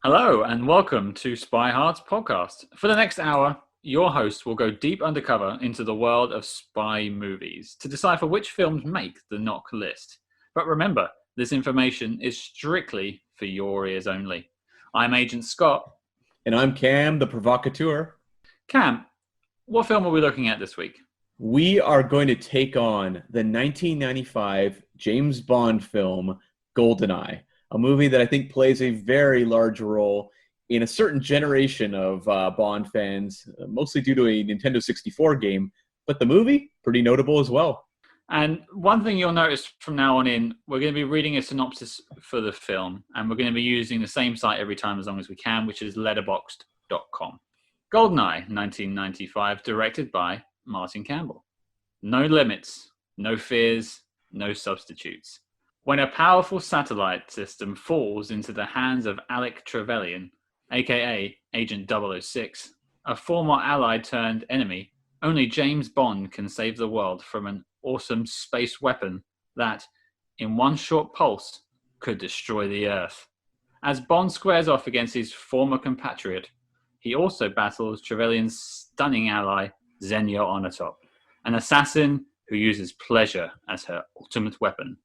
Hello and welcome to SpyHards podcast. For the next hour, your host will go deep undercover into the world of spy movies to decipher which films make the NOC List. But remember, this information is strictly for your ears only. I'm Agent Scott. And I'm Cam, the provocateur. Cam, what film are we looking at this week? We are going to take on the 1995 James Bond film, GoldenEye. A movie that I think plays a very large role in a certain generation of Bond fans, mostly due to a Nintendo 64 game, but the movie, pretty notable as well. And one thing you'll notice from now on in, we're going to be reading a synopsis for the film, and we're going to be using the same site every time as long as we can, which is letterboxd.com. GoldenEye, 1995, directed by Martin Campbell. No limits, no fears, no substitutes. When a powerful satellite system falls into the hands of Alec Trevelyan, aka Agent 006, a former ally turned enemy, only James Bond can save the world from an awesome space weapon that, in one short pulse, could destroy the Earth. As Bond squares off against his former compatriot, he also battles Trevelyan's stunning ally, Xenia Onatop, an assassin who uses pleasure as her ultimate weapon.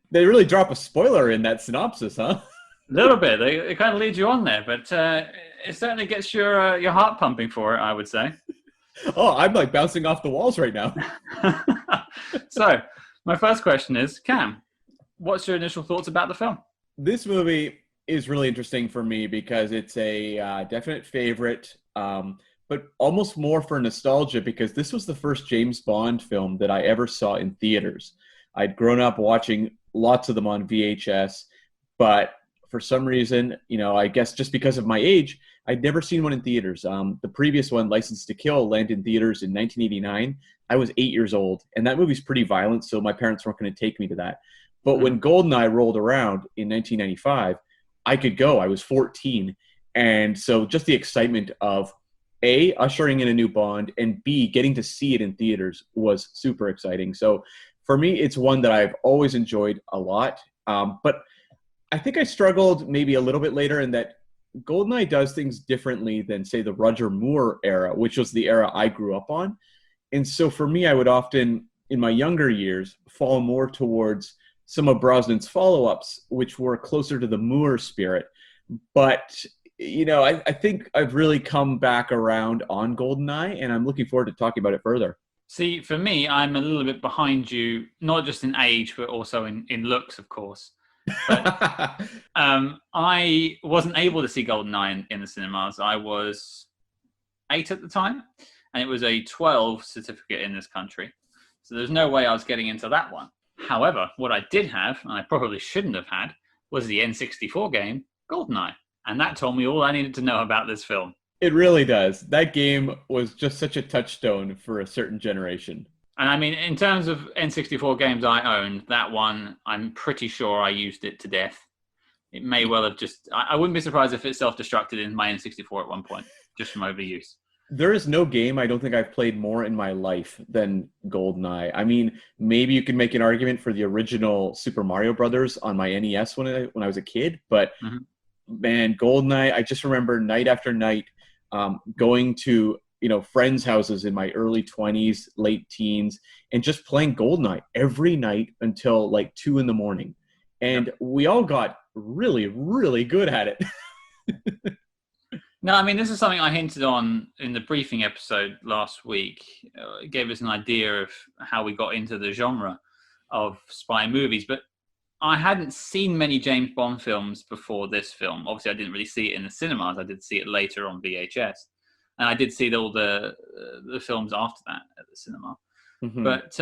They really drop a spoiler in that synopsis, huh? A little bit. It kind of leads you on there, but it certainly gets your heart pumping for it, I would say. Oh, I'm like bouncing off the walls right now. So, my first question is, Cam, what's your initial thoughts about the film? This movie is really interesting for me because it's a definite favorite, but almost more for nostalgia because this was the first James Bond film that I ever saw in theaters. I'd grown up watching lots of them on VHS, but for some reason, I guess just because of my age, I'd never seen one in theaters. The previous one, License to Kill, landed in theaters in 1989. I was 8 years old, and that movie's pretty violent, so my parents weren't going to take me to that. But when GoldenEye rolled around in 1995, I could go. I was 14, and so just the excitement of A, ushering in a new Bond, and B, getting to see it in theaters was super exciting. So for me, it's one that I've always enjoyed a lot. But I think I struggled maybe a little bit later in that GoldenEye does things differently than, say, the Roger Moore era, which was the era I grew up on. And so for me, I would often, in my younger years, fall more towards some of Brosnan's follow-ups, which were closer to the Moore spirit. But, I think I've really come back around on GoldenEye, and I'm looking forward to talking about it further. See, for me, I'm a little bit behind you, not just in age, but also in looks, of course. But I wasn't able to see GoldenEye in the cinemas. I was 8 at the time, and it was a 12 certificate in this country. So there's no way I was getting into that one. However, what I did have, and I probably shouldn't have had, was the N64 game, GoldenEye. And that told me all I needed to know about this film. It really does. That game was just such a touchstone for a certain generation. And I mean, in terms of N64 games I owned, that one, I'm pretty sure I used it to death. It may well have I wouldn't be surprised if it self-destructed in my N64 at one point, just from overuse. There is no game I don't think I've played more in my life than GoldenEye. I mean, maybe you could make an argument for the original Super Mario Brothers on my NES when I was a kid, but man, GoldenEye, I just remember night after night, going to friends' houses in my early 20s, late teens, and just playing GoldenEye every night until like 2 a.m. And we all got really, really good at it. No, I mean, this is something I hinted on in the briefing episode last week. It gave us an idea of how we got into the genre of spy movies, but I hadn't seen many James Bond films before this film. Obviously, I didn't really see it in the cinemas. I did see it later on VHS. And I did see all the films after that at the cinema. But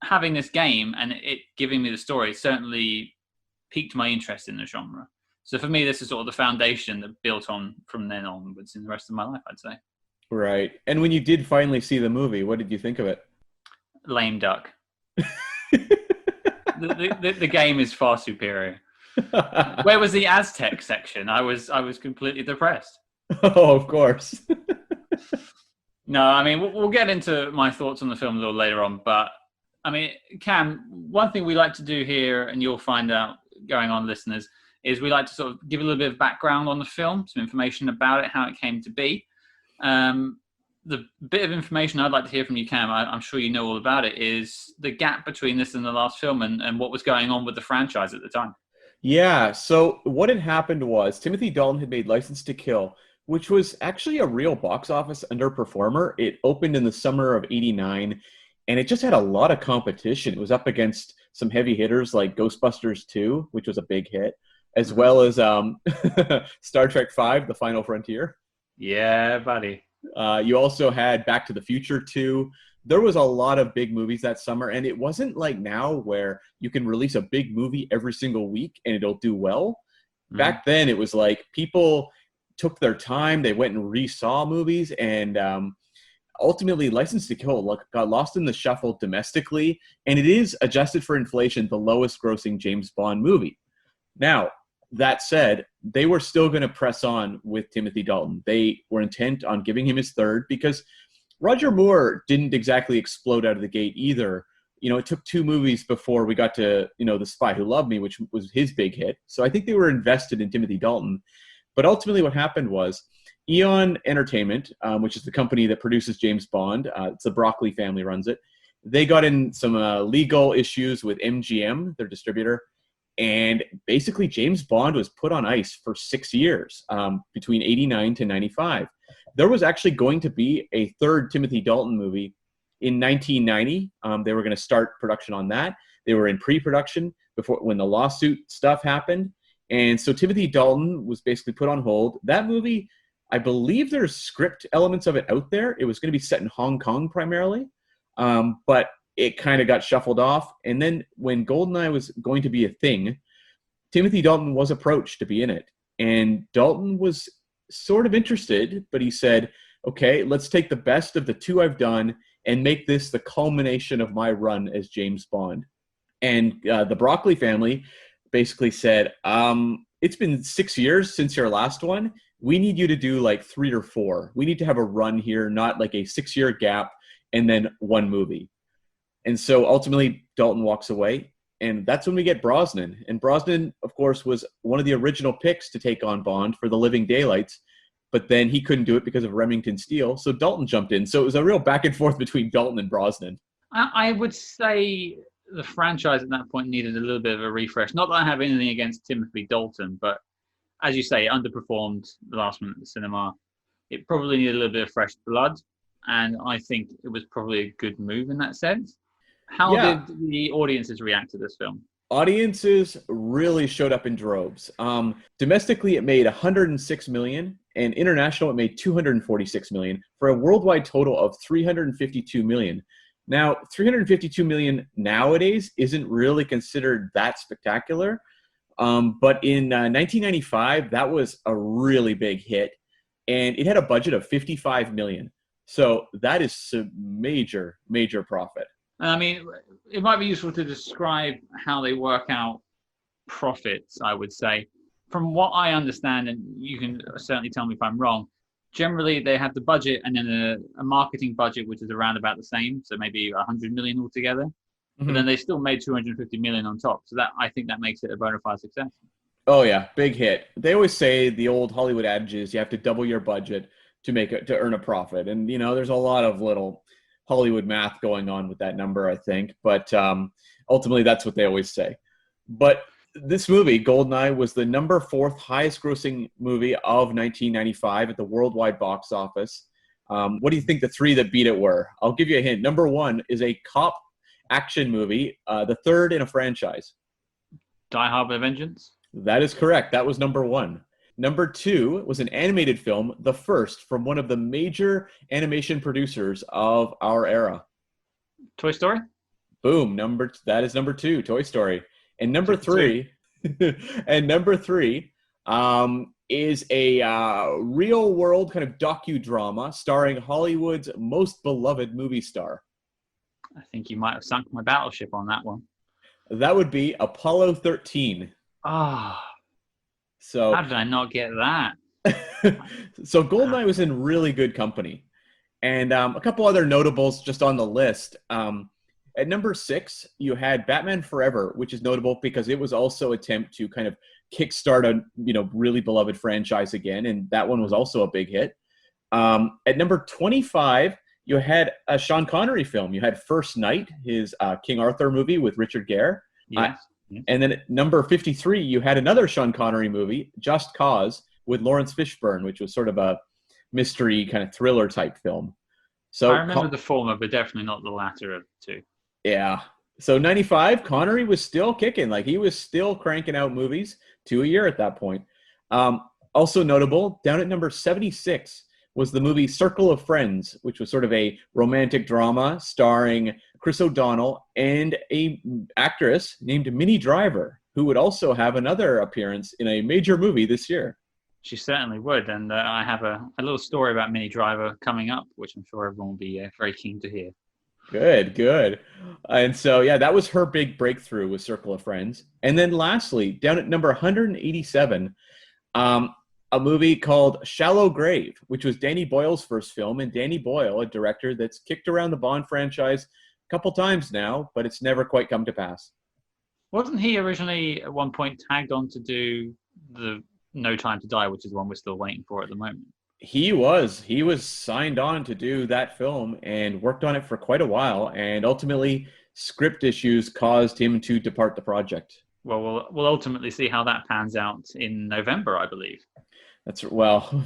having this game and it giving me the story certainly piqued my interest in the genre. So for me, this is sort of the foundation that built on from then onwards in the rest of my life, I'd say. Right. And when you did finally see the movie, what did you think of it? Lame duck. The game is far superior. Where was the Aztec section? I was completely depressed. Oh, of course. No, I mean, we'll get into my thoughts on the film a little later on, but I mean, Cam, one thing we like to do here, and you'll find out going on, listeners, is we like to sort of give a little bit of background on the film, some information about it, how it came to be. The bit of information I'd like to hear from you, Cam, I'm sure you know all about it, is the gap between this and the last film and what was going on with the franchise at the time. Yeah, so what had happened was Timothy Dalton had made License to Kill, which was actually a real box office underperformer. It opened in the summer of '89, and it just had a lot of competition. It was up against some heavy hitters like Ghostbusters 2, which was a big hit, as well as Star Trek V, The Final Frontier. Yeah, buddy. You also had Back to the Future 2. There was a lot of big movies that summer, and it wasn't like now where you can release a big movie every single week and it'll do well. Back then, it was like people took their time. They went and re-saw movies, and ultimately, License to Kill got lost in the shuffle domestically, and it is, adjusted for inflation, the lowest-grossing James Bond movie. Now, that said, they were still going to press on with Timothy Dalton. They were intent on giving him his third because Roger Moore didn't exactly explode out of the gate either. You know, it took 2 movies before we got to, The Spy Who Loved Me, which was his big hit. So I think they were invested in Timothy Dalton. But ultimately what happened was Eon Entertainment, which is the company that produces James Bond, it's the Broccoli family runs it. They got in some legal issues with MGM, their distributor. And basically, James Bond was put on ice for 6 years, between '89 to '95. There was actually going to be a third Timothy Dalton movie in 1990. They were going to start production on that. They were in pre-production when the lawsuit stuff happened. And so Timothy Dalton was basically put on hold. That movie, I believe there's script elements of it out there. It was going to be set in Hong Kong primarily. But it kind of got shuffled off. And then when GoldenEye was going to be a thing, Timothy Dalton was approached to be in it. And Dalton was sort of interested, but he said, okay, let's take the best of the 2 I've done and make this the culmination of my run as James Bond. And the Broccoli family basically said, it's been 6 years since your last one. We need you to do like 3 or 4. We need to have a run here, not like a 6-year gap and then one movie. And so ultimately, Dalton walks away, and that's when we get Brosnan. And Brosnan, of course, was one of the original picks to take on Bond for The Living Daylights, but then he couldn't do it because of Remington Steele, so Dalton jumped in. So it was a real back and forth between Dalton and Brosnan. I would say the franchise at that point needed a little bit of a refresh. Not that I have anything against Timothy Dalton, but as you say, it underperformed the last one at the cinema. It probably needed a little bit of fresh blood, and I think it was probably a good move in that sense. How did the audiences react to this film? Audiences really showed up in droves. Domestically, it made $106 million, and international, it made $246 million, for a worldwide total of $352 million. Now, $352 million nowadays isn't really considered that spectacular, but in 1995, that was a really big hit, and it had a budget of $55 million. So that is a major, major profit. I mean, it might be useful to describe how they work out profits, I would say. From what I understand, and you can certainly tell me if I'm wrong, generally they have the budget and then a marketing budget, which is around about the same, so maybe 100 million altogether. Mm-hmm. But then they still made 250 million on top. So that, I think that makes it a bona fide success. Oh, yeah, big hit. They always say the old Hollywood adage is you have to double your budget to earn a profit. And, there's a lot of little Hollywood math going on with that number, I think. But ultimately, that's what they always say. But this movie, GoldenEye, was the number 4th highest grossing movie of 1995 at the worldwide box office. What do you think the 3 that beat it were? I'll give you a hint. Number 1 is a cop action movie, the 3rd in a franchise. Die Hard with a Vengeance? That is correct. That was number 1. Number 2 was an animated film, the first from one of the major animation producers of our era. Toy Story? Boom. That is number 2, Toy Story. And number 3, is a real world kind of docudrama starring Hollywood's most beloved movie star. I think you might have sunk my battleship on that one. That would be Apollo 13. Ah. Oh. So how did I not get that? So GoldenEye was in really good company. And a couple other notables just on the list. At number 6, you had Batman Forever, which is notable because it was also an attempt to kind of kickstart a really beloved franchise again, and that one was also a big hit. At number 25, you had a Sean Connery film. You had First Night, his King Arthur movie with Richard Gere. Yes. And then at number 53, you had another Sean Connery movie, Just Cause, with Lawrence Fishburne, which was sort of a mystery kind of thriller type film. So I remember the former, but definitely not the latter of the two. Yeah. So 95, Connery was still kicking. Like, he was still cranking out movies, 2 a year at that point. Also notable, down at number 76 was the movie Circle of Friends, which was sort of a romantic drama starring Chris O'Donnell and a actress named Minnie Driver, who would also have another appearance in a major movie this year. She certainly would, and I have a little story about Minnie Driver coming up, which I'm sure everyone will be very keen to hear. Good. And so, yeah, that was her big breakthrough with Circle of Friends. And then lastly, down at number 187, a movie called Shallow Grave, which was Danny Boyle's first film. And Danny Boyle, a director that's kicked around the Bond franchise a couple times now, but it's never quite come to pass. Wasn't he originally at one point tagged on to do the No Time to Die, which is the one we're still waiting for at the moment? He was signed on to do that film and worked on it for quite a while, and ultimately script issues caused him to depart the project. Well, we'll ultimately see how that pans out in November, I believe.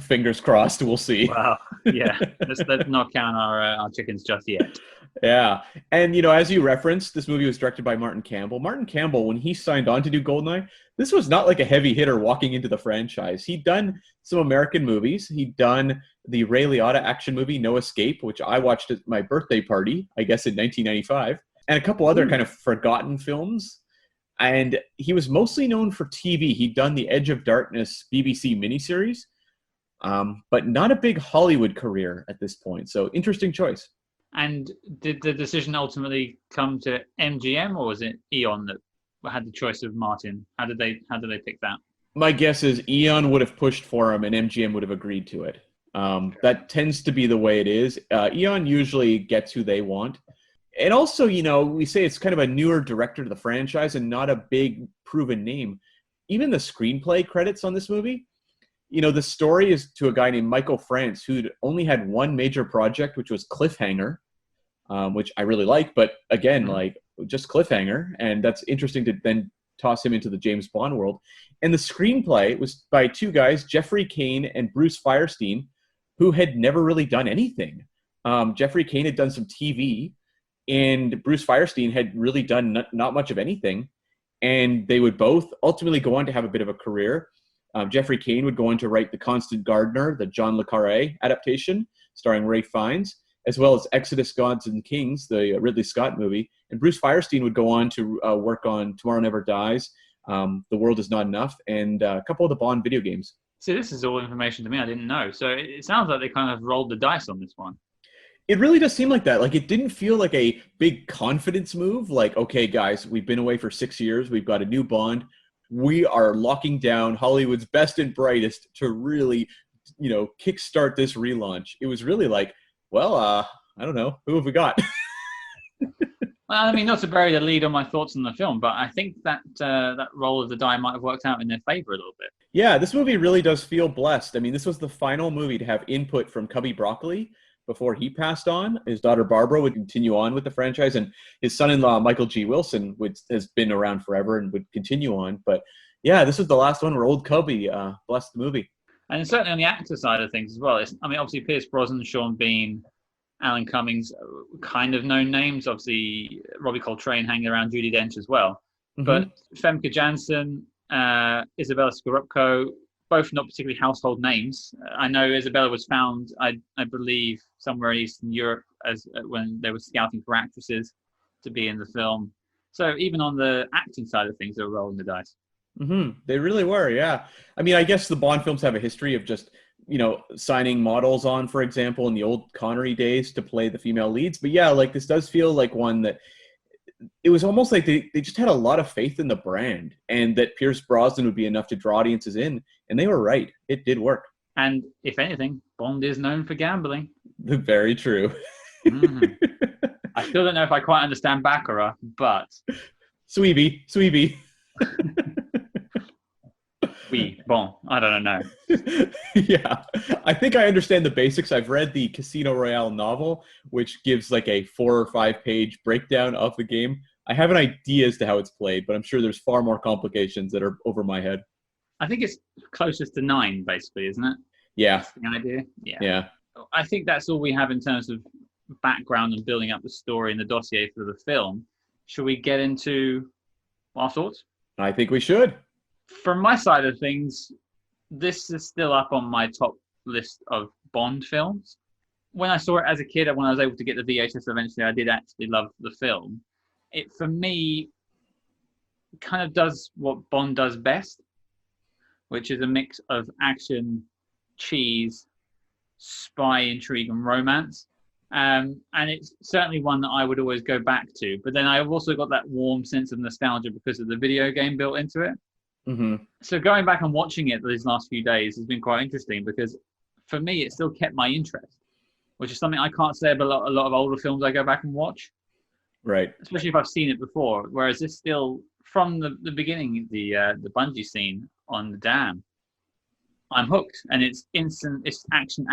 Fingers crossed. We'll see. Wow. Yeah. let's not count our chickens just yet. Yeah. And, as you referenced, this movie was directed by Martin Campbell. Martin Campbell, when he signed on to do GoldenEye, this was not like a heavy hitter walking into the franchise. He'd done some American movies. He'd done the Ray Liotta action movie, No Escape, which I watched at my birthday party, I guess in 1995, and a couple other kind of forgotten films. And he was mostly known for TV. He'd done the Edge of Darkness BBC miniseries, but not a big Hollywood career at this point. So interesting choice. And did the decision ultimately come to MGM, or was it Eon that had the choice of Martin? How did they pick that? My guess is Eon would have pushed for him, and MGM would have agreed to it. That tends to be the way it is. Eon usually gets who they want. And also, we say it's kind of a newer director to the franchise and not a big proven name. Even the screenplay credits on this movie, the story is to a guy named Michael France, who'd only had one major project, which was Cliffhanger, which I really like. But again, just Cliffhanger. And that's interesting to then toss him into the James Bond world. And the screenplay was by two guys, Jeffrey Kane and Bruce Firestein, who had never really done anything. Jeffrey Kane had done some TV, and Bruce Firestein had really done not much of anything. And they would both ultimately go on to have a bit of a career. Jeffrey Kane would go on to write The Constant Gardener, the John le Carré adaptation, starring Ralph Fiennes, as well as Exodus, Gods and Kings, the Ridley Scott movie. And Bruce Firestein would go on to work on Tomorrow Never Dies, The World Is Not Enough, and a couple of the Bond video games. See, this is all information to me I didn't know. So it sounds like they kind of rolled the dice on this one. It really does seem like that. Like, it didn't feel like a big confidence move. Like, okay, guys, we've been away for 6 years. We've got a new Bond. We are locking down Hollywood's best and brightest to really, kickstart this relaunch. It was really like, well, I don't know. Who have we got? Well, I mean, not to bury the lead on my thoughts on the film, but I think that that roll of the die might have worked out in their favor a little bit. Yeah, this movie really does feel blessed. I mean, this was the final movie to have input from Cubby Broccoli before he passed on. His daughter Barbara would continue on with the franchise, and his son-in-law Michael G. Wilson has been around forever and would continue on. But yeah, this was the last one where old Cubby blessed the movie. And certainly on the actor side of things as well. Obviously Pierce Brosnan, Sean Bean, Alan Cummings, kind of known names. Obviously Robbie Coltrane hanging around, Judi Dench as well. Mm-hmm. But Famke Janssen, Izabella Scorupco, both not particularly household names. I know Izabella was found, I believe, somewhere in Eastern Europe when they were scouting for actresses to be in the film. So even on the acting side of things, they were rolling the dice. Mm-hmm. They really were, yeah. I mean, I guess the Bond films have a history of just, signing models on, for example, in the old Connery days to play the female leads. But yeah, like, this does feel like one that it was almost like they just had a lot of faith in the brand and that Pierce Brosnan would be enough to draw audiences in. And they were right. It did work. And if anything, Bond is known for gambling. Very true. Mm. I still don't know if I quite understand Baccarat, but Sweeby. oui, bon, I don't know. Yeah, I think I understand the basics. I've read the Casino Royale novel, which gives like a 4 or 5 page breakdown of the game. I have an idea as to how it's played, but I'm sure there's far more complications that are over my head. I think it's closest to 9, basically, isn't it? Yeah. That's the idea. Yeah. I think that's all we have in terms of background and building up the story and the dossier for the film. Should we get into our thoughts? I think we should. From my side of things, this is still up on my top list of Bond films. When I saw it as a kid and when I was able to get the VHS eventually, I did actually love the film. It, for me, kind of does what Bond does best, which is a mix of action, cheese, spy, intrigue, and romance. And it's certainly one that I would always go back to. But then I've also got that warm sense of nostalgia because of the video game built into it. Mm-hmm. So going back and watching it these last few days has been quite interesting because for me, it still kept my interest, which is something I can't say about a lot of older films I go back and watch. Right. Especially if I've seen it before. Whereas this still, from the beginning, the bungee scene on the dam, I'm hooked. And it's instant, it's action,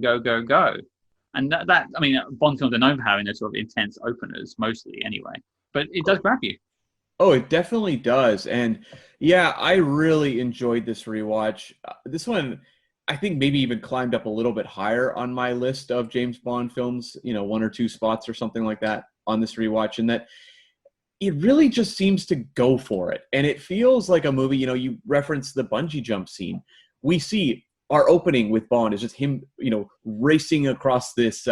go. And that I mean, Bond films are known for having those sort of intense openers, mostly anyway. But it does grab you. Oh, it definitely does. And yeah, I really enjoyed this rewatch. This one, I think maybe even climbed up a little bit higher on my list of James Bond films, 1 or 2 spots or something like that on this rewatch. And that it really just seems to go for it. And it feels like a movie, you referenced the bungee jump scene. We see our opening with Bond is just him, racing across this,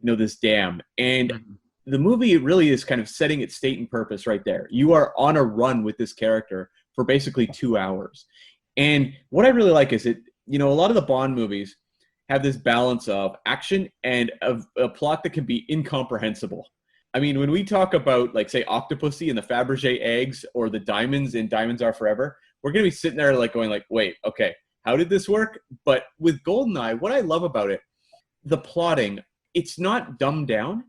this dam. And the movie really is kind of setting its state and purpose right there. You are on a run with this character for basically 2 hours. And what I really like is a lot of the Bond movies have this balance of action and a plot that can be incomprehensible. I mean, when we talk about, like, say, Octopussy and the Fabergé eggs or the diamonds in Diamonds Are Forever, we're going to be sitting there like going like, wait, okay, how did this work? But with GoldenEye, what I love about it, the plotting, it's not dumbed down,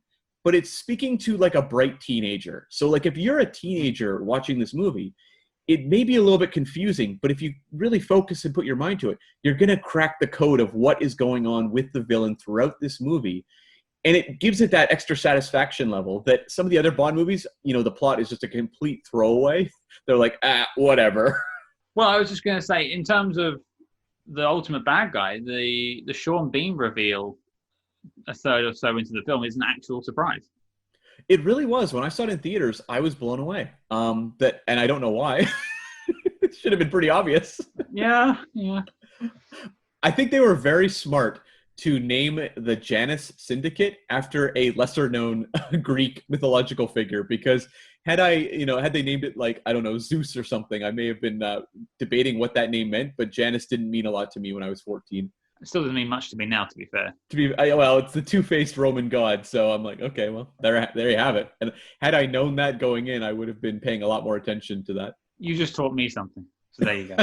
but it's speaking to like a bright teenager. So like if you're a teenager watching this movie, it may be a little bit confusing, but if you really focus and put your mind to it, you're going to crack the code of what is going on with the villain throughout this movie. And it gives it that extra satisfaction level that some of the other Bond movies, the plot is just a complete throwaway. They're like, whatever. Well, I was just going to say, in terms of the ultimate bad guy, the Sean Bean reveal a third or so into the film is an actual surprise. It really was. When I saw it in theaters, I was blown away. And I don't know why. It should have been pretty obvious. Yeah. I think they were very smart to name the Janus Syndicate after a lesser-known Greek mythological figure, because had they named it like, I don't know, Zeus or something, I may have been debating what that name meant, but Janus didn't mean a lot to me when I was 14. It still doesn't mean much to me now, to be fair. Well, it's the two-faced Roman god, so I'm like, okay, well, there you have it. And had I known that going in, I would have been paying a lot more attention to that. You just taught me something, so there you go.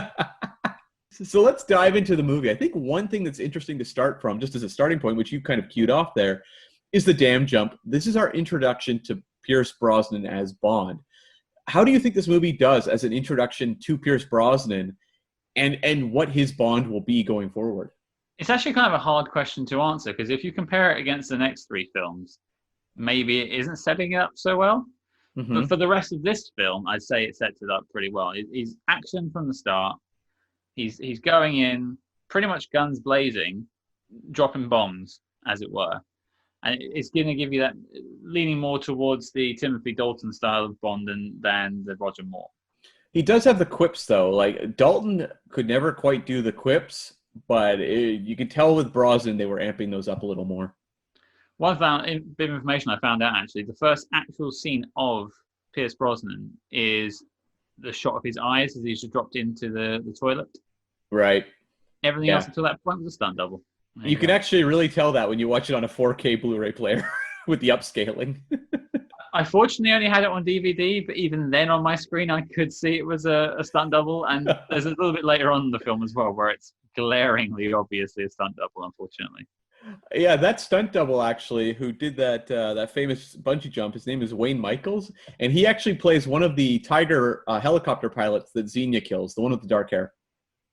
So let's dive into the movie. I think one thing that's interesting to start from, just as a starting point, which you kind of cued off there, is the dam jump. This is our introduction to Pierce Brosnan as Bond. How do you think this movie does as an introduction to Pierce Brosnan and what his Bond will be going forward? It's actually kind of a hard question to answer, because if you compare it against the next 3 films, maybe it isn't setting it up so well. Mm-hmm. But for the rest of this film, I'd say it sets it up pretty well. He's action from the start. He's going in pretty much guns blazing, dropping bombs, as it were. And it's going to give you that, leaning more towards the Timothy Dalton style of Bond than the Roger Moore. He does have the quips, though. Like, Dalton could never quite do the quips, but you could tell with Brosnan they were amping those up a little more. One bit of information I found out, actually, the first actual scene of Pierce Brosnan is the shot of his eyes as he's just dropped into the toilet. Right. Everything else until that point was a stunt double. You can actually really tell that when you watch it on a 4K Blu-ray player with the upscaling. I fortunately only had it on DVD, but even then on my screen I could see it was a stunt double. And there's a little bit later on in the film as well where it's glaringly obviously a stunt double, unfortunately. Yeah, that stunt double actually, who did that famous bungee jump, his name is Wayne Michaels, and he actually plays one of the Tiger helicopter pilots that Xenia kills, the one with the dark hair.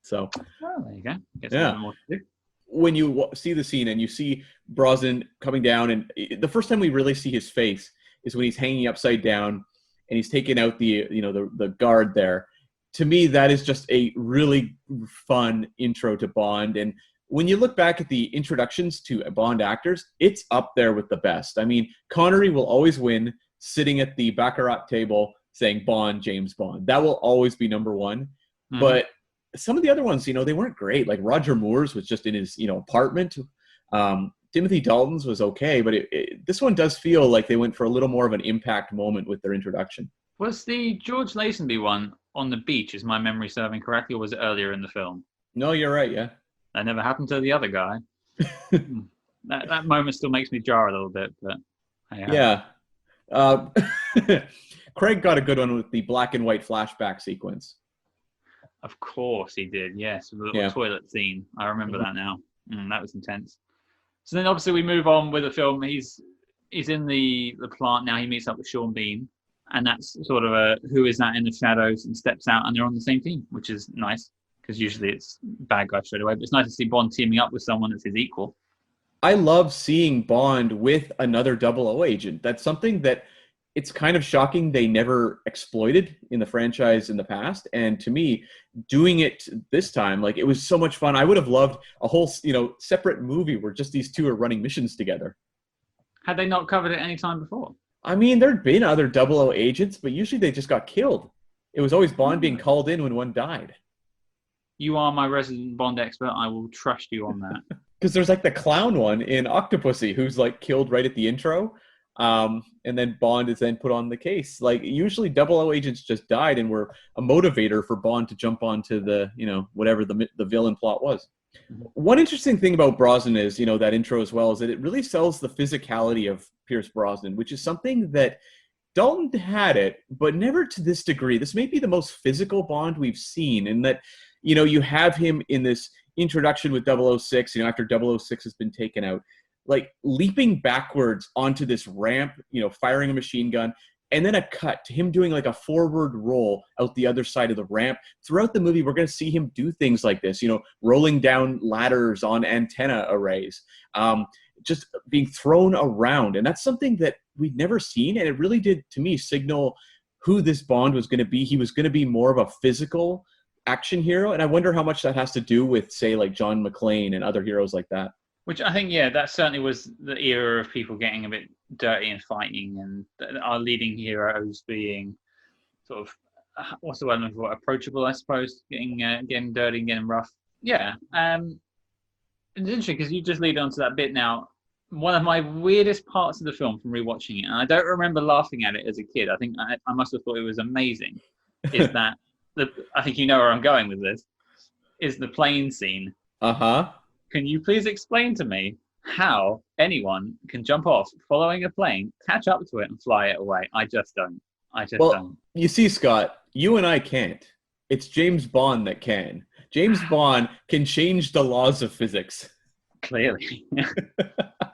So, Oh, there you go. Gets a little yeah, bit more to do. when you see the scene and you see Brosnan coming down, and the first time we really see his face is when he's hanging upside down and he's taking out the guard there. To me, that is just a really fun intro to Bond. And when you look back at the introductions to Bond actors, it's up there with the best. I mean, Connery will always win sitting at the Baccarat table saying Bond, James Bond. That will always be number one. Mhm. But some of the other ones, they weren't great. Like Roger Moore's was just in his, apartment. Timothy Dalton's was okay, but this one does feel like they went for a little more of an impact moment with their introduction. Was the George Lazenby one on the beach, is my memory serving correctly, or was it earlier in the film? No, you're right, yeah. That never happened to the other guy. that moment still makes me jar a little bit, but yeah. Craig got a good one with the black and white flashback sequence. Of course he did, yes. The little toilet scene. I remember that now. That was intense. So then obviously we move on with the film. He's in the plant now. He meets up with Sean Bean. And that's sort of a who is that in the shadows, and steps out and they're on the same team, which is nice because usually it's bad guy straight away. But it's nice to see Bond teaming up with someone that's his equal. I love seeing Bond with another 00 agent. That's something that it's kind of shocking they never exploited in the franchise in the past. And to me, doing it this time, like, it was so much fun. I would have loved a whole, separate movie where just these two are running missions together. Had they not covered it any time before? I mean, there'd been other 00 agents, but usually they just got killed. It was always Bond being called in when one died. You are my resident Bond expert. I will trust you on that. Because there's like the clown one in Octopussy who's like killed right at the intro. And then Bond is then put on the case. Like, usually 00 agents just died and were a motivator for Bond to jump onto the, whatever the villain plot was. One interesting thing about Brosnan is, that intro as well, is that it really sells the physicality of Pierce Brosnan, which is something that Dalton had it, but never to this degree. This may be the most physical Bond we've seen, in that, you have him in this introduction with 006, after 006 has been taken out, like leaping backwards onto this ramp, firing a machine gun, and then a cut to him doing like a forward roll out the other side of the ramp. Throughout the movie, we're going to see him do things like this, rolling down ladders on antenna arrays, just being thrown around. And that's something that we'd never seen. And it really did, to me, signal who this Bond was going to be. He was going to be more of a physical action hero. And I wonder how much that has to do with, say, like John McClane and other heroes like that. Which I think, that certainly was the era of people getting a bit dirty and fighting, and our leading heroes being sort of, what's the word I'm looking for, approachable, I suppose, getting dirty and getting rough. Yeah. It's interesting because you just lead on to that bit now. One of my weirdest parts of the film from rewatching it, and I don't remember laughing at it as a kid, I think I must have thought it was amazing, is that, I think you know where I'm going with this, is the plane scene. Uh-huh. Can you please explain to me how anyone can jump off following a plane, catch up to it, and fly it away? I just don't. Don't. You see, Scott, you and I can't. It's James Bond that can. James Bond can change the laws of physics. Clearly.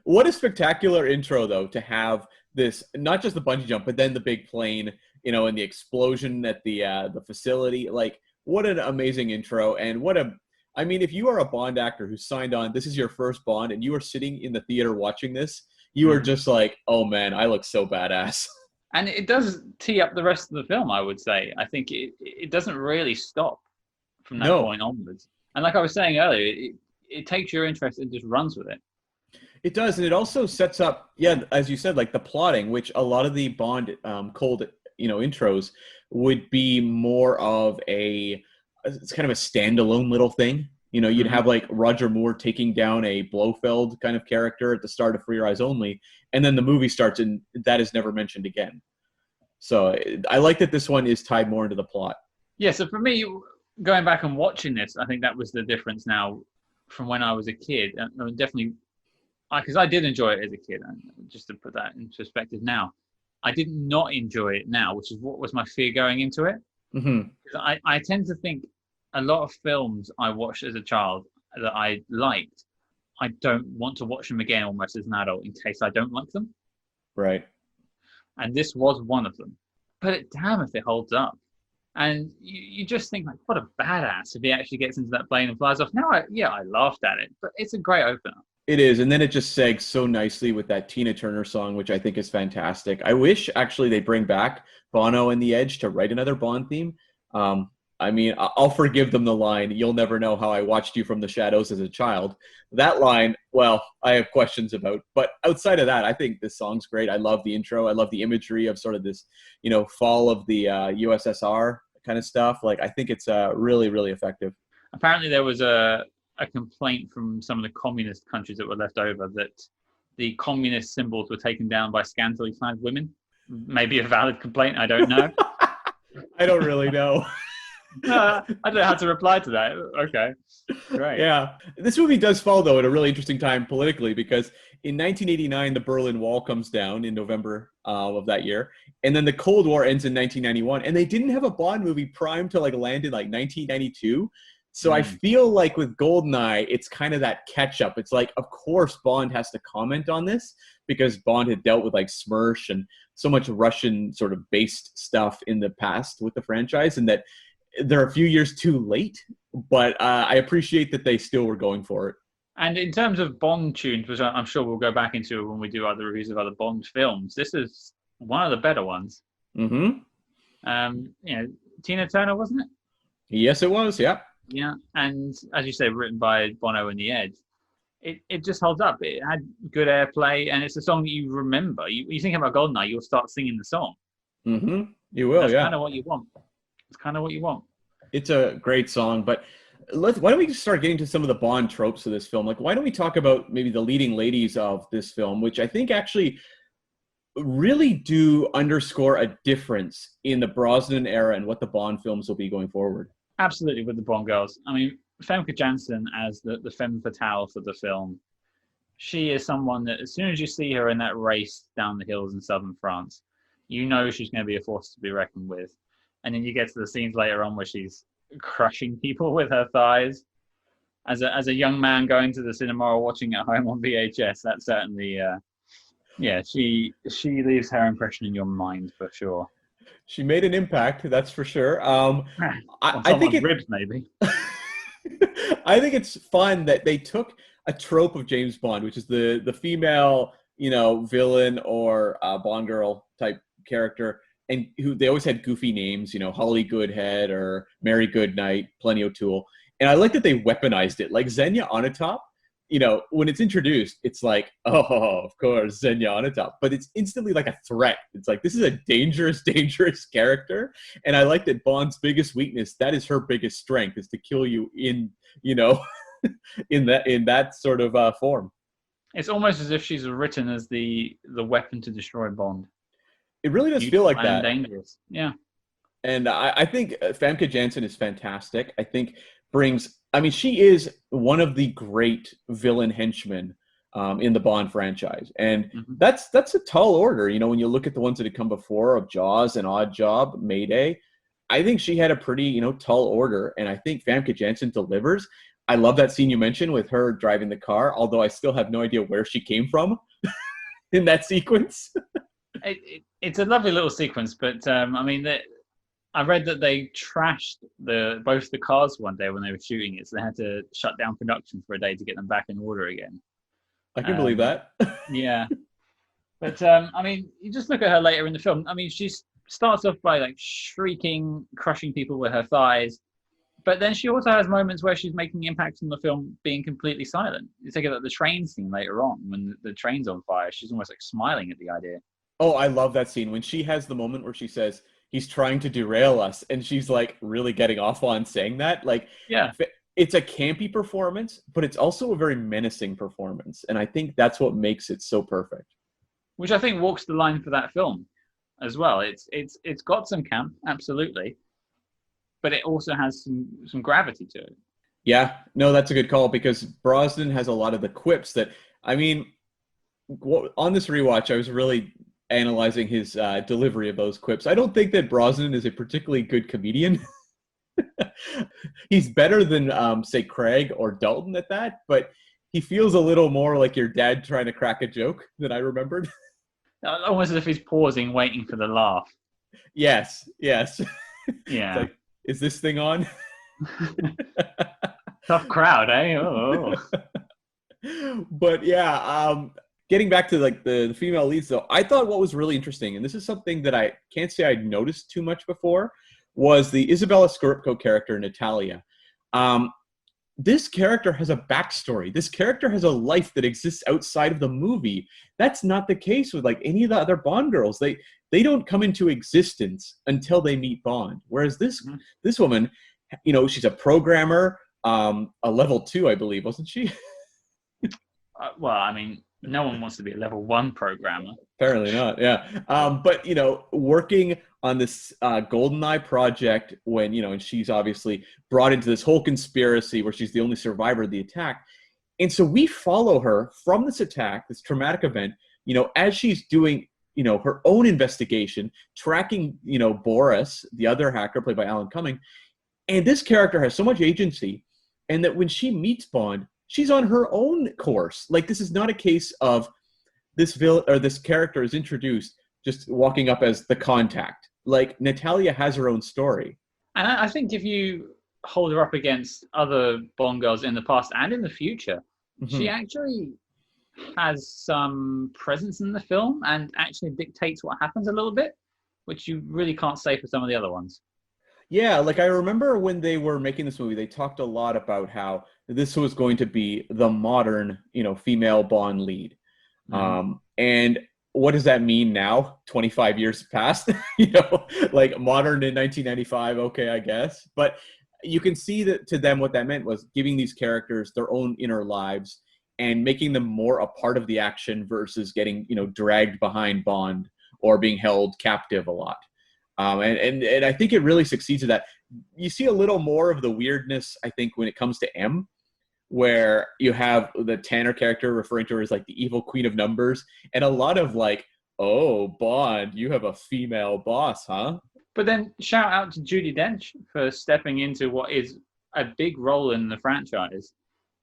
What a spectacular intro, though, to have this, not just the bungee jump, but then the big plane, and the explosion at the facility. Like, what an amazing intro, and if you are a Bond actor who signed on, this is your first Bond, and you are sitting in the theater watching this, you are just like, oh man, I look so badass. And it does tee up the rest of the film, I would say. I think it doesn't really stop from that point onwards. And like I was saying earlier, it takes your interest and just runs with it. It does, and it also sets up, as you said, like the plotting, which a lot of the Bond cold, intros would be more of it's kind of a standalone little thing. You'd have like Roger Moore taking down a Blofeld kind of character at the start of For Your Eyes Only, and then the movie starts and that is never mentioned again. So I like that this one is tied more into the plot. Yeah, so for me, going back and watching this, I think that was the difference now from when I was a kid. Definitely, because I did enjoy it as a kid, and just to put that in perspective now, I did not enjoy it now, which is what was my fear going into it. Mm-hmm. I tend to think a lot of films I watched as a child that I liked, I don't want to watch them again almost as an adult in case I don't like them. Right. And this was one of them. But damn if it holds up. And you just think, like, what a badass if he actually gets into that plane and flies off. Now, I laughed at it, but it's a great opener. It is, and then it just segs so nicely with that Tina Turner song, which I think is fantastic. I wish, actually, they bring back Bono and The Edge to write another Bond theme. I mean, I'll forgive them the line, "You'll never know how I watched you from the shadows as a child." That line, well, I have questions about. But outside of that, I think this song's great. I love the intro. I love the imagery of sort of this, fall of the USSR kind of stuff. Like, I think it's really, really effective. Apparently there was a complaint from some of the communist countries that were left over that the communist symbols were taken down by scantily clad women. Maybe a valid complaint, I don't know. I don't really know. I don't know how to reply to that. Okay, great. Yeah. This movie does fall, though, at a really interesting time politically, because in 1989, the Berlin Wall comes down in November of that year. And then the Cold War ends in 1991. And they didn't have a Bond movie primed to land in 1992. So I feel like with GoldenEye, it's kind of that catch-up. It's like, of course, Bond has to comment on this because Bond had dealt with Smersh and so much Russian sort of based stuff in the past with the franchise, and that they're a few years too late. But I appreciate that they still were going for it. And in terms of Bond tunes, which I'm sure we'll go back into when we do other reviews of other Bond films, this is one of the better ones. Mm-hmm. Tina Turner, wasn't it? Yes, it was. Yeah. Yeah, and as you say, written by Bono and The Edge, it just holds up. It had good airplay, and it's a song that you remember. You think about GoldenEye, you'll start singing the song. Mm-hmm. You will, That's yeah. kind of what you want. It's kind of what you want. It's a great song, but why don't we just start getting to some of the Bond tropes of this film? Why don't we talk about maybe the leading ladies of this film, which I think actually really do underscore a difference in the Brosnan era and what the Bond films will be going forward. Absolutely, with the Bond girls. I mean, Famke Janssen as the femme fatale for the film, she is someone that as soon as you see her in that race down the hills in southern France, you know she's going to be a force to be reckoned with. And then you get to the scenes later on where she's crushing people with her thighs. As a young man going to the cinema or watching at home on VHS, that certainly, she leaves her impression in your mind for sure. She made an impact, that's for sure. I think ribs, maybe. I think it's fun that they took a trope of James Bond, which is the female, villain or Bond girl type character, and who they always had goofy names, Holly Goodhead or Mary Goodnight, Plenty O'Toole. And I like that they weaponized it, like Xenia Onatopp. When it's introduced, it's like, oh, of course, Xenia Onatopp. But it's instantly like a threat. It's like, this is a dangerous, dangerous character. And I like that Bond's biggest weakness, that is her biggest strength, is to kill you in, in that sort of form. It's almost as if she's written as the weapon to destroy Bond. It really does feel like that. Dangerous. Yeah. And I think Famke Janssen is fantastic. I think she is one of the great villain henchmen in the Bond franchise. And that's a tall order. When you look at the ones that had come before of Jaws and Odd Job, Mayday, I think she had a pretty, tall order. And I think Famke Janssen delivers. I love that scene you mentioned with her driving the car, although I still have no idea where she came from in that sequence. It's a lovely little sequence, but I read that they trashed both the cars one day when they were shooting it, so they had to shut down production for a day to get them back in order again. I can believe that. Yeah. But, you just look at her later in the film. She starts off by, shrieking, crushing people with her thighs, but then she also has moments where she's making impacts in the film being completely silent. You take it at the train scene later on, when the train's on fire, she's almost, smiling at the idea. Oh, I love that scene. When she has the moment where she says, he's trying to derail us, and she's really getting off on saying that. Yeah, it's a campy performance, but it's also a very menacing performance, and I think that's what makes it so perfect. Which I think walks the line for that film as well. It's got some camp, absolutely, but it also has some gravity to it. Yeah, no, that's a good call, because Brosnan has a lot of the quips that, on this rewatch, I was really analyzing his delivery of those quips. I don't think that Brosnan is a particularly good comedian. He's better than, say, Craig or Dalton at that, but he feels a little more like your dad trying to crack a joke than I remembered. Almost as if he's pausing, waiting for the laugh. Yes. It's Yeah. like, is this thing on? Tough crowd, eh? Oh. But yeah, getting back to like the female leads though, I thought what was really interesting, and this is something that I can't say I'd noticed too much before, was the Izabella Scorupco character, Natalia. This character has a backstory. This character has a life that exists outside of the movie. That's not the case with like any of the other Bond girls. They don't come into existence until they meet Bond. Whereas this woman, you know, she's a programmer, a level 2, I believe, wasn't she? Well, I mean, no one wants to be a level 1 programmer. Apparently not, yeah. But, you know, working on this GoldenEye project when, you know, and she's obviously brought into this whole conspiracy where she's the only survivor of the attack. And so we follow her from this attack, this traumatic event, you know, as she's doing, you know, her own investigation, tracking, you know, Boris, the other hacker played by Alan Cumming. And this character has so much agency, and that when she meets Bond, she's on her own course. Like, this is not a case of this character is introduced just walking up as the contact. Like, Natalia has her own story. And I think if you hold her up against other Bond girls in the past and in the future, she actually has some presence in the film and actually dictates what happens a little bit, which you really can't say for some of the other ones. Yeah, like I remember when they were making this movie, they talked a lot about how this was going to be the modern, you know, female Bond lead. And what does that mean now? 25 years past, you know, like modern in 1995. Okay, I guess. But you can see that to them, what that meant was giving these characters their own inner lives and making them more a part of the action versus getting, you know, dragged behind Bond or being held captive a lot. And I think it really succeeds at that. You see a little more of the weirdness, I think, when it comes to M, where you have the Tanner character referring to her as like the evil queen of numbers, and a lot of like, oh, Bond, you have a female boss, huh? But then shout out to Judi Dench for stepping into what is a big role in the franchise.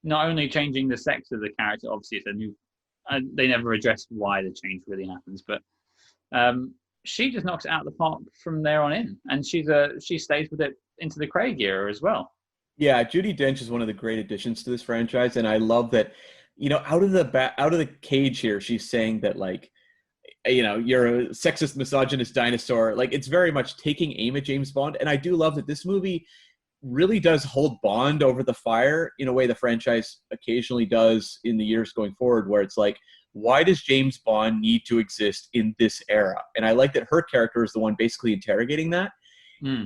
Not only changing the sex of the character, obviously it's a new, they never addressed why the change really happens, but she just knocks it out of the park from there on in, and she stays with it into the Craig era as well. Yeah, Judi Dench is one of the great additions to this franchise, and I love that, you know, out of the cage here, she's saying that, like, you know, you're a sexist, misogynist dinosaur. Like, it's very much taking aim at James Bond, and I do love that this movie really does hold Bond over the fire in a way the franchise occasionally does in the years going forward, where it's like, why does James Bond need to exist in this era? And I like that her character is the one basically interrogating that.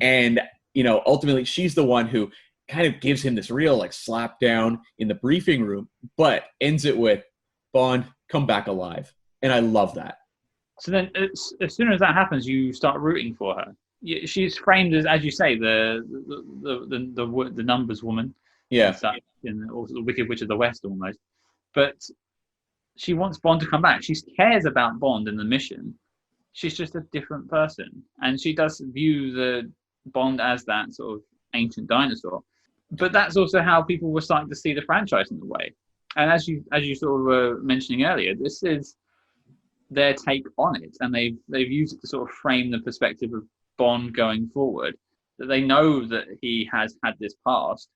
And, you know, ultimately she's the one who kind of gives him this real like slap down in the briefing room, but ends it with, Bond, come back alive. And I love that. So then as soon as that happens, you start rooting for her. She's framed as you say, the numbers woman. Yeah. Also the Wicked Witch of the West almost. But she wants Bond to come back. She cares about Bond and the mission. She's just a different person. And she does view the Bond as that sort of ancient dinosaur. But that's also how people were starting to see the franchise in a way. And as you sort of were mentioning earlier, this is their take on it. And they've used it to sort of frame the perspective of Bond going forward. That they know that he has had this past,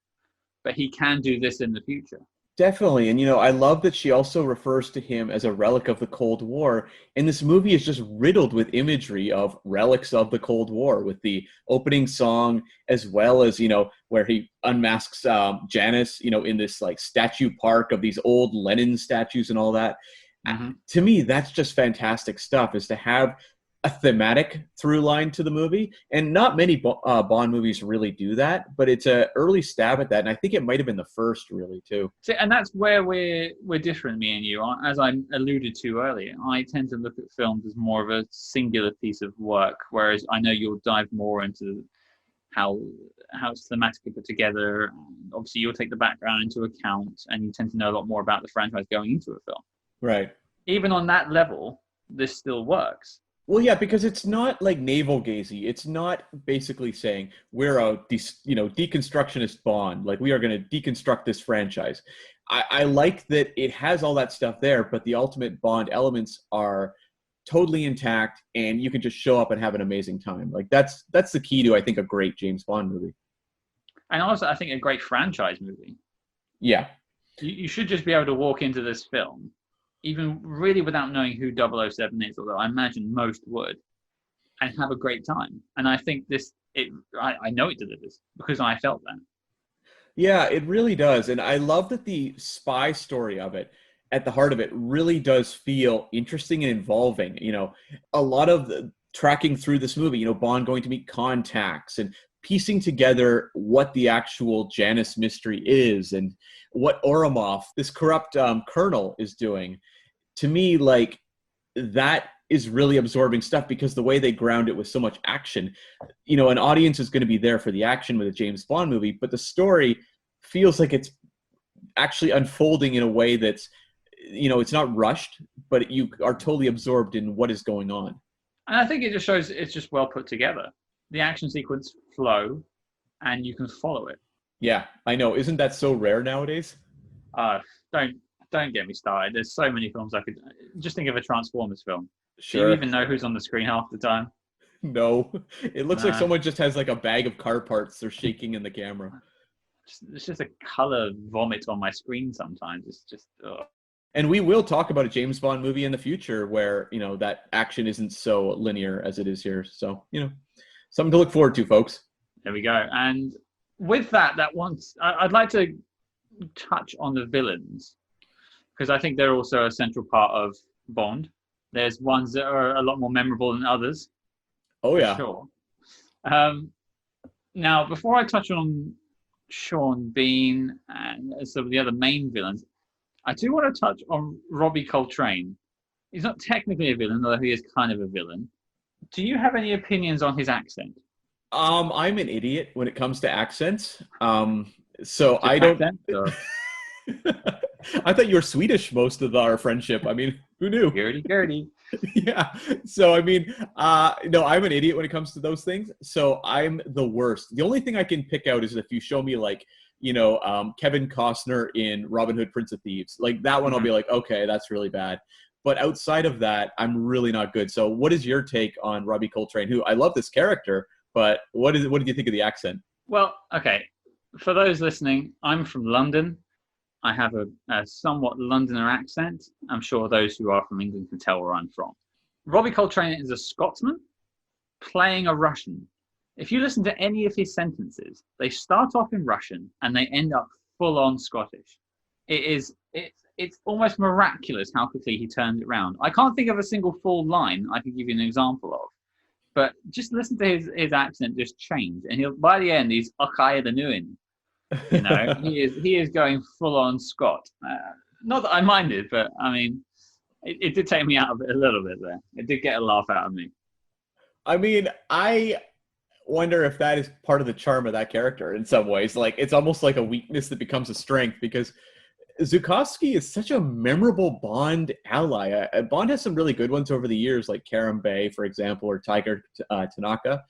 but he can do this in the future. Definitely. And, you know, I love that she also refers to him as a relic of the Cold War. And this movie is just riddled with imagery of relics of the Cold War, with the opening song, as well as, you know, where he unmasks Janice, you know, in this like statue park of these old Lenin statues and all that. To me, that's just fantastic stuff, is to have a thematic through line to the movie. And not many Bond movies really do that, but it's an early stab at that. And I think it might have been the first, really, too. See, and that's where we're different, me and you. As I alluded to earlier, I tend to look at films as more of a singular piece of work, whereas I know you'll dive more into how it's thematically put together. Obviously, you'll take the background into account, and you tend to know a lot more about the franchise going into a film. Right. Even on that level, this still works. Well, yeah, because it's not like navel-gazy. It's not basically saying we're a deconstructionist Bond, like we are going to deconstruct this franchise. I like that it has all that stuff there, but the ultimate Bond elements are totally intact, and you can just show up and have an amazing time. Like that's the key to, I think, a great James Bond movie. And also, I think a great franchise movie. Yeah. You should just be able to walk into this film, even really without knowing who 007 is, although I imagine most would, and have a great time. And I think I know it delivers because I felt that. Yeah, it really does. And I love that the spy story of it, at the heart of it, really does feel interesting and involving. You know, a lot of the tracking through this movie, you know, Bond going to meet contacts and piecing together what the actual Janus mystery is and what Ourumov, this corrupt colonel, is doing. To me, like, that is really absorbing stuff because the way they ground it with so much action, you know, an audience is going to be there for the action with a James Bond movie, but the story feels like it's actually unfolding in a way that's, you know, it's not rushed, but you are totally absorbed in what is going on. And I think it just shows it's just well put together. The action sequence flow, and you can follow it. Yeah, I know. Isn't that so rare nowadays? Don't get me started. There's so many films I could just think of a Transformers film. Sure. Do you even know who's on the screen half the time? No. It looks like someone just has like a bag of car parts they're shaking in the camera. It's just a color vomit on my screen sometimes. It's just... Ugh. And we will talk about a James Bond movie in the future where, you know, that action isn't so linear as it is here. So, you know, something to look forward to, folks. There we go. And with that I'd like to touch on the villains, because I think they're also a central part of Bond. There's ones that are a lot more memorable than others. Oh, yeah. Sure. Now, before I touch on Sean Bean and some of the other main villains, I do want to touch on Robbie Coltrane. He's not technically a villain, although he is kind of a villain. Do you have any opinions on his accent? I'm an idiot when it comes to accents. So I don't... I thought you were Swedish most of our friendship. I mean, who knew? Gertie. Yeah. So, I mean, no, I'm an idiot when it comes to those things. So I'm the worst. The only thing I can pick out is if you show me, like, you know, Kevin Costner in Robin Hood, Prince of Thieves. Like, that one, I'll be like, okay, that's really bad. But outside of that, I'm really not good. So what is your take on Robbie Coltrane, who I love this character, but what did you think of the accent? Well, okay. For those listening, I'm from London. I have a somewhat Londoner accent. I'm sure those who are from England can tell where I'm from. Robbie Coltrane is a Scotsman playing a Russian. If you listen to any of his sentences, they start off in Russian and they end up full-on Scottish. It's almost miraculous how quickly he turns it around. I can't think of a single full line I can give you an example of, but just listen to his accent just change, and by the end he's Akaya the Nuin. You know, he is going full on Scot. Not that I minded, but I mean, it did take me out of it a little bit there. It did get a laugh out of me. I mean, I wonder if that is part of the charm of that character in some ways. Like, it's almost like a weakness that becomes a strength, because Zukovsky is such a memorable Bond ally. Bond has some really good ones over the years, like Karim Bey, for example, or Tiger Tanaka.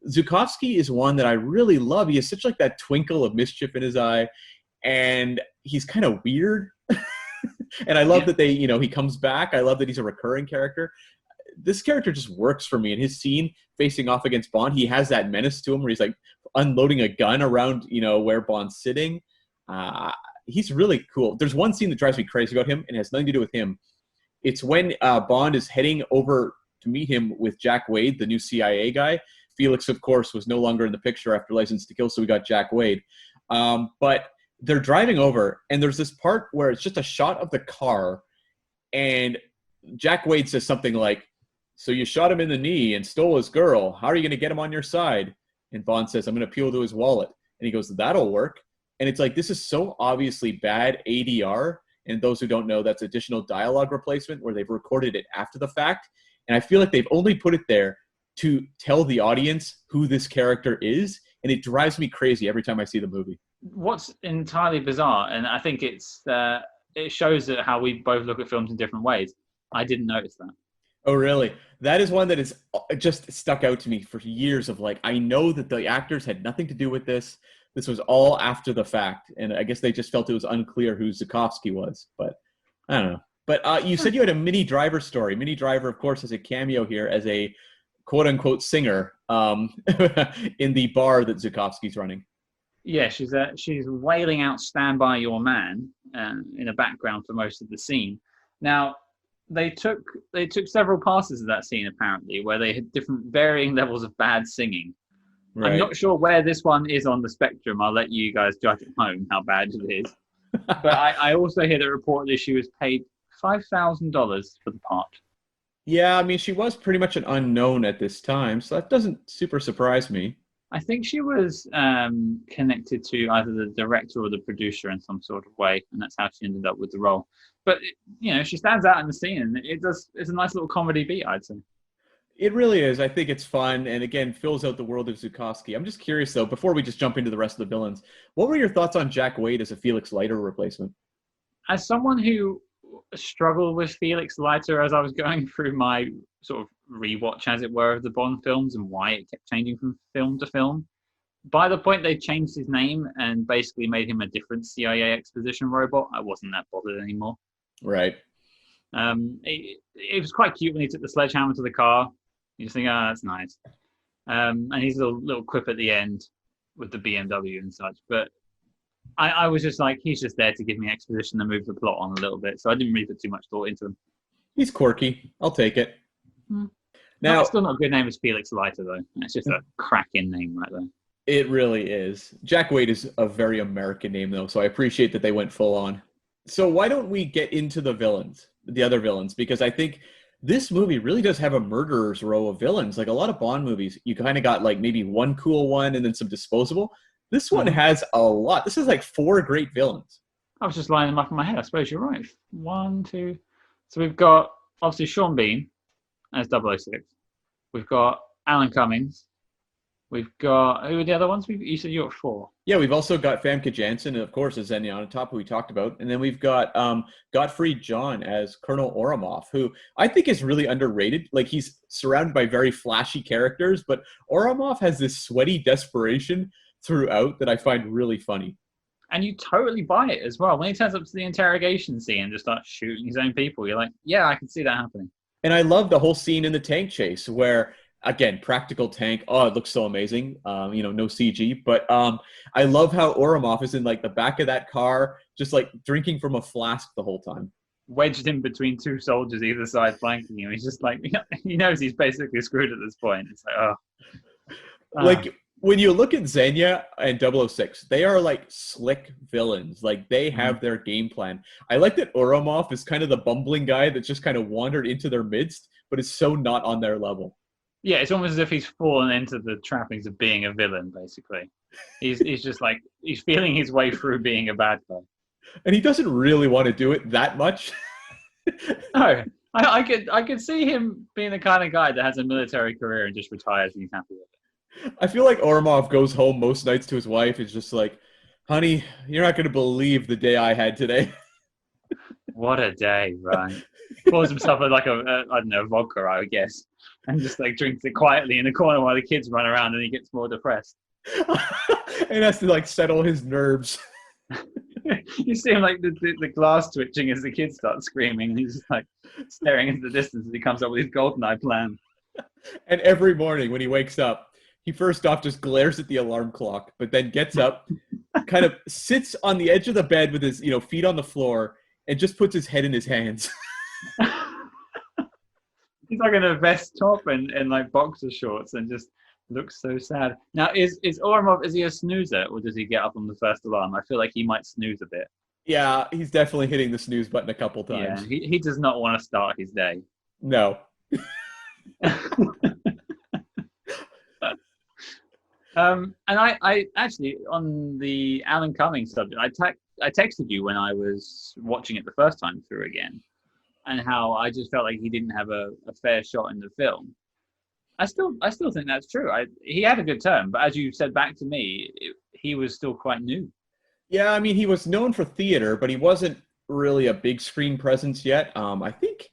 Zukovsky is one that I really love. He has such like that twinkle of mischief in his eye, and he's kind of weird. And I love that he comes back. I love that he's a recurring character. This character just works for me. In his scene facing off against Bond, he has that menace to him where he's like unloading a gun around, where Bond's sitting. He's really cool. There's one scene that drives me crazy about him, and it has nothing to do with him. It's when Bond is heading over to meet him with Jack Wade, the new CIA guy. Felix, of course, was no longer in the picture after License to Kill, so we got Jack Wade. But they're driving over, and there's this part where it's just a shot of the car, and Jack Wade says something like, "So you shot him in the knee and stole his girl. How are you going to get him on your side?" And Bond says, "I'm going to appeal to his wallet." And he goes, "That'll work." And it's like, this is so obviously bad ADR. And those who don't know, that's additional dialogue replacement where they've recorded it after the fact. And I feel like they've only put it there to tell the audience who this character is. And it drives me crazy every time I see the movie. What's entirely bizarre, and I think it shows that how we both look at films in different ways. I didn't notice that. Oh, really? That is one that is just stuck out to me for years of like, I know that the actors had nothing to do with this, this was all after the fact, and I guess they just felt it was unclear who Zukovsky was. But I don't know. But you said you had a Minnie Driver story. Minnie Driver, of course, has a cameo here as a quote-unquote singer in the bar that Zukovsky's running. Yeah, she's wailing out "Stand by Your Man" in the background for most of the scene. Now, they took several passes of that scene apparently, where they had different varying levels of bad singing. Right. I'm not sure where this one is on the spectrum. I'll let you guys judge at home how bad it is. But I also hear that reportedly she was paid $5,000 for the part. Yeah, I mean, she was pretty much an unknown at this time, so that doesn't super surprise me. I think she was connected to either the director or the producer in some sort of way, and that's how she ended up with the role. But, you know, she stands out in the scene, and it's a nice little comedy beat, I'd say. It really is. I think it's fun, and again, fills out the world of Zukovsky. I'm just curious, though, before we just jump into the rest of the villains, what were your thoughts on Jack Wade as a Felix Leiter replacement? As someone who struggled with Felix Leiter as I was going through my sort of rewatch, as it were, of the Bond films and why it kept changing from film to film, by the point they changed his name and basically made him a different CIA exposition robot, I wasn't that bothered anymore. Right. It was quite cute when he took the sledgehammer to the car. You just think, oh, that's nice. And his little quip at the end with the BMW and such. But I was just like, he's just there to give me exposition and move the plot on a little bit. So I didn't really put too much thought into him. He's quirky. I'll take it. Now, it's still not a good name as Felix Leiter, though. It's just a cracking name right there. It really is. Jack Wade is a very American name, though, so I appreciate that they went full on. So why don't we get into the villains, the other villains? Because I think this movie really does have a murderer's row of villains. Like a lot of Bond movies, you kind of got like maybe one cool one and then some disposable. This one has a lot. This is like 4 great villains. I was just lining them up in my head. I suppose you're right. 1, 2. So we've got, obviously, Sean Bean as 006. We've got Alan Cummings. We've got, who are the other ones? You said you got 4. Yeah, we've also got Famke Janssen, and of course, as Xenia on top, who we talked about. And then we've got Gottfried John as Colonel Oromov, who I think is really underrated. Like, he's surrounded by very flashy characters, but Oromov has this sweaty desperation throughout that I find really funny. And you totally buy it as well. When he turns up to the interrogation scene and just starts shooting his own people, you're like, yeah, I can see that happening. And I love the whole scene in the tank chase where, again, practical tank. Oh, it looks so amazing. No CG. But I love how Oromov is in like the back of that car, just like drinking from a flask the whole time. Wedged in between 2 soldiers either side flanking him. He's just like, he knows he's basically screwed at this point. It's like, oh. Like, when you look at Xenia and 006, they are like slick villains. Like they have their game plan. I like that Oromov is kind of the bumbling guy that just kind of wandered into their midst, but is so not on their level. Yeah, it's almost as if he's fallen into the trappings of being a villain, basically. He's just like, he's feeling his way through being a bad guy. And he doesn't really want to do it that much. No, I could see him being the kind of guy that has a military career and just retires and he's happy with it. I feel like Oromov goes home most nights to his wife. Is just like, honey, you're not going to believe the day I had today. What a day, right? Pours himself like I don't know, vodka, I would guess, and just like drinks it quietly in the corner while the kids run around and he gets more depressed. And has to like settle his nerves. You see him like the glass twitching as the kids start screaming, and he's just like staring into the distance as he comes up with his GoldenEye plan. And every morning when he wakes up, he first off just glares at the alarm clock, but then gets up, kind of sits on the edge of the bed with his feet on the floor, and just puts his head in his hands. He's like in a vest top and like boxer shorts and just looks so sad. Now, is Oromov, is he a snoozer, or does he get up on the first alarm? I feel like he might snooze a bit. Yeah, he's definitely hitting the snooze button a couple times. Yeah, he does not want to start his day. No. And I actually, on the Alan Cummings subject, I texted you when I was watching it the first time through again, and how I just felt like he didn't have a fair shot in the film. I still think that's true. He had a good turn, but as you said back to me, he was still quite new. Yeah, I mean, he was known for theater, but he wasn't really a big screen presence yet. I think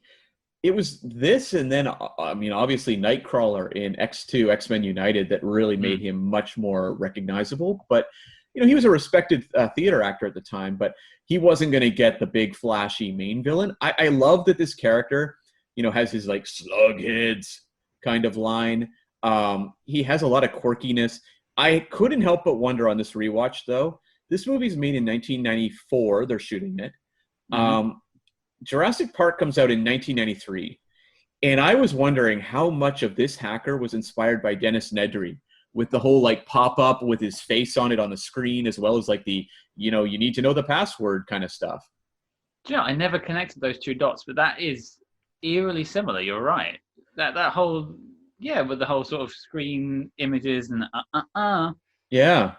it was this, and then, I mean, obviously Nightcrawler in X2, X-Men United, that really made him much more recognizable. But he was a respected theater actor at the time, but he wasn't going to get the big flashy main villain. I love that this character, has his like slug heads kind of line. He has a lot of quirkiness. I couldn't help but wonder on this rewatch, though. This movie's made in 1994. They're shooting it. Jurassic Park comes out in 1993. And I was wondering how much of this hacker was inspired by Dennis Nedry, with the whole like pop-up with his face on it on the screen, as well as like the, you need to know the password kind of stuff. Yeah, I never connected those two dots, but that is eerily similar. You're right. That whole, with the whole sort of screen images and Yeah.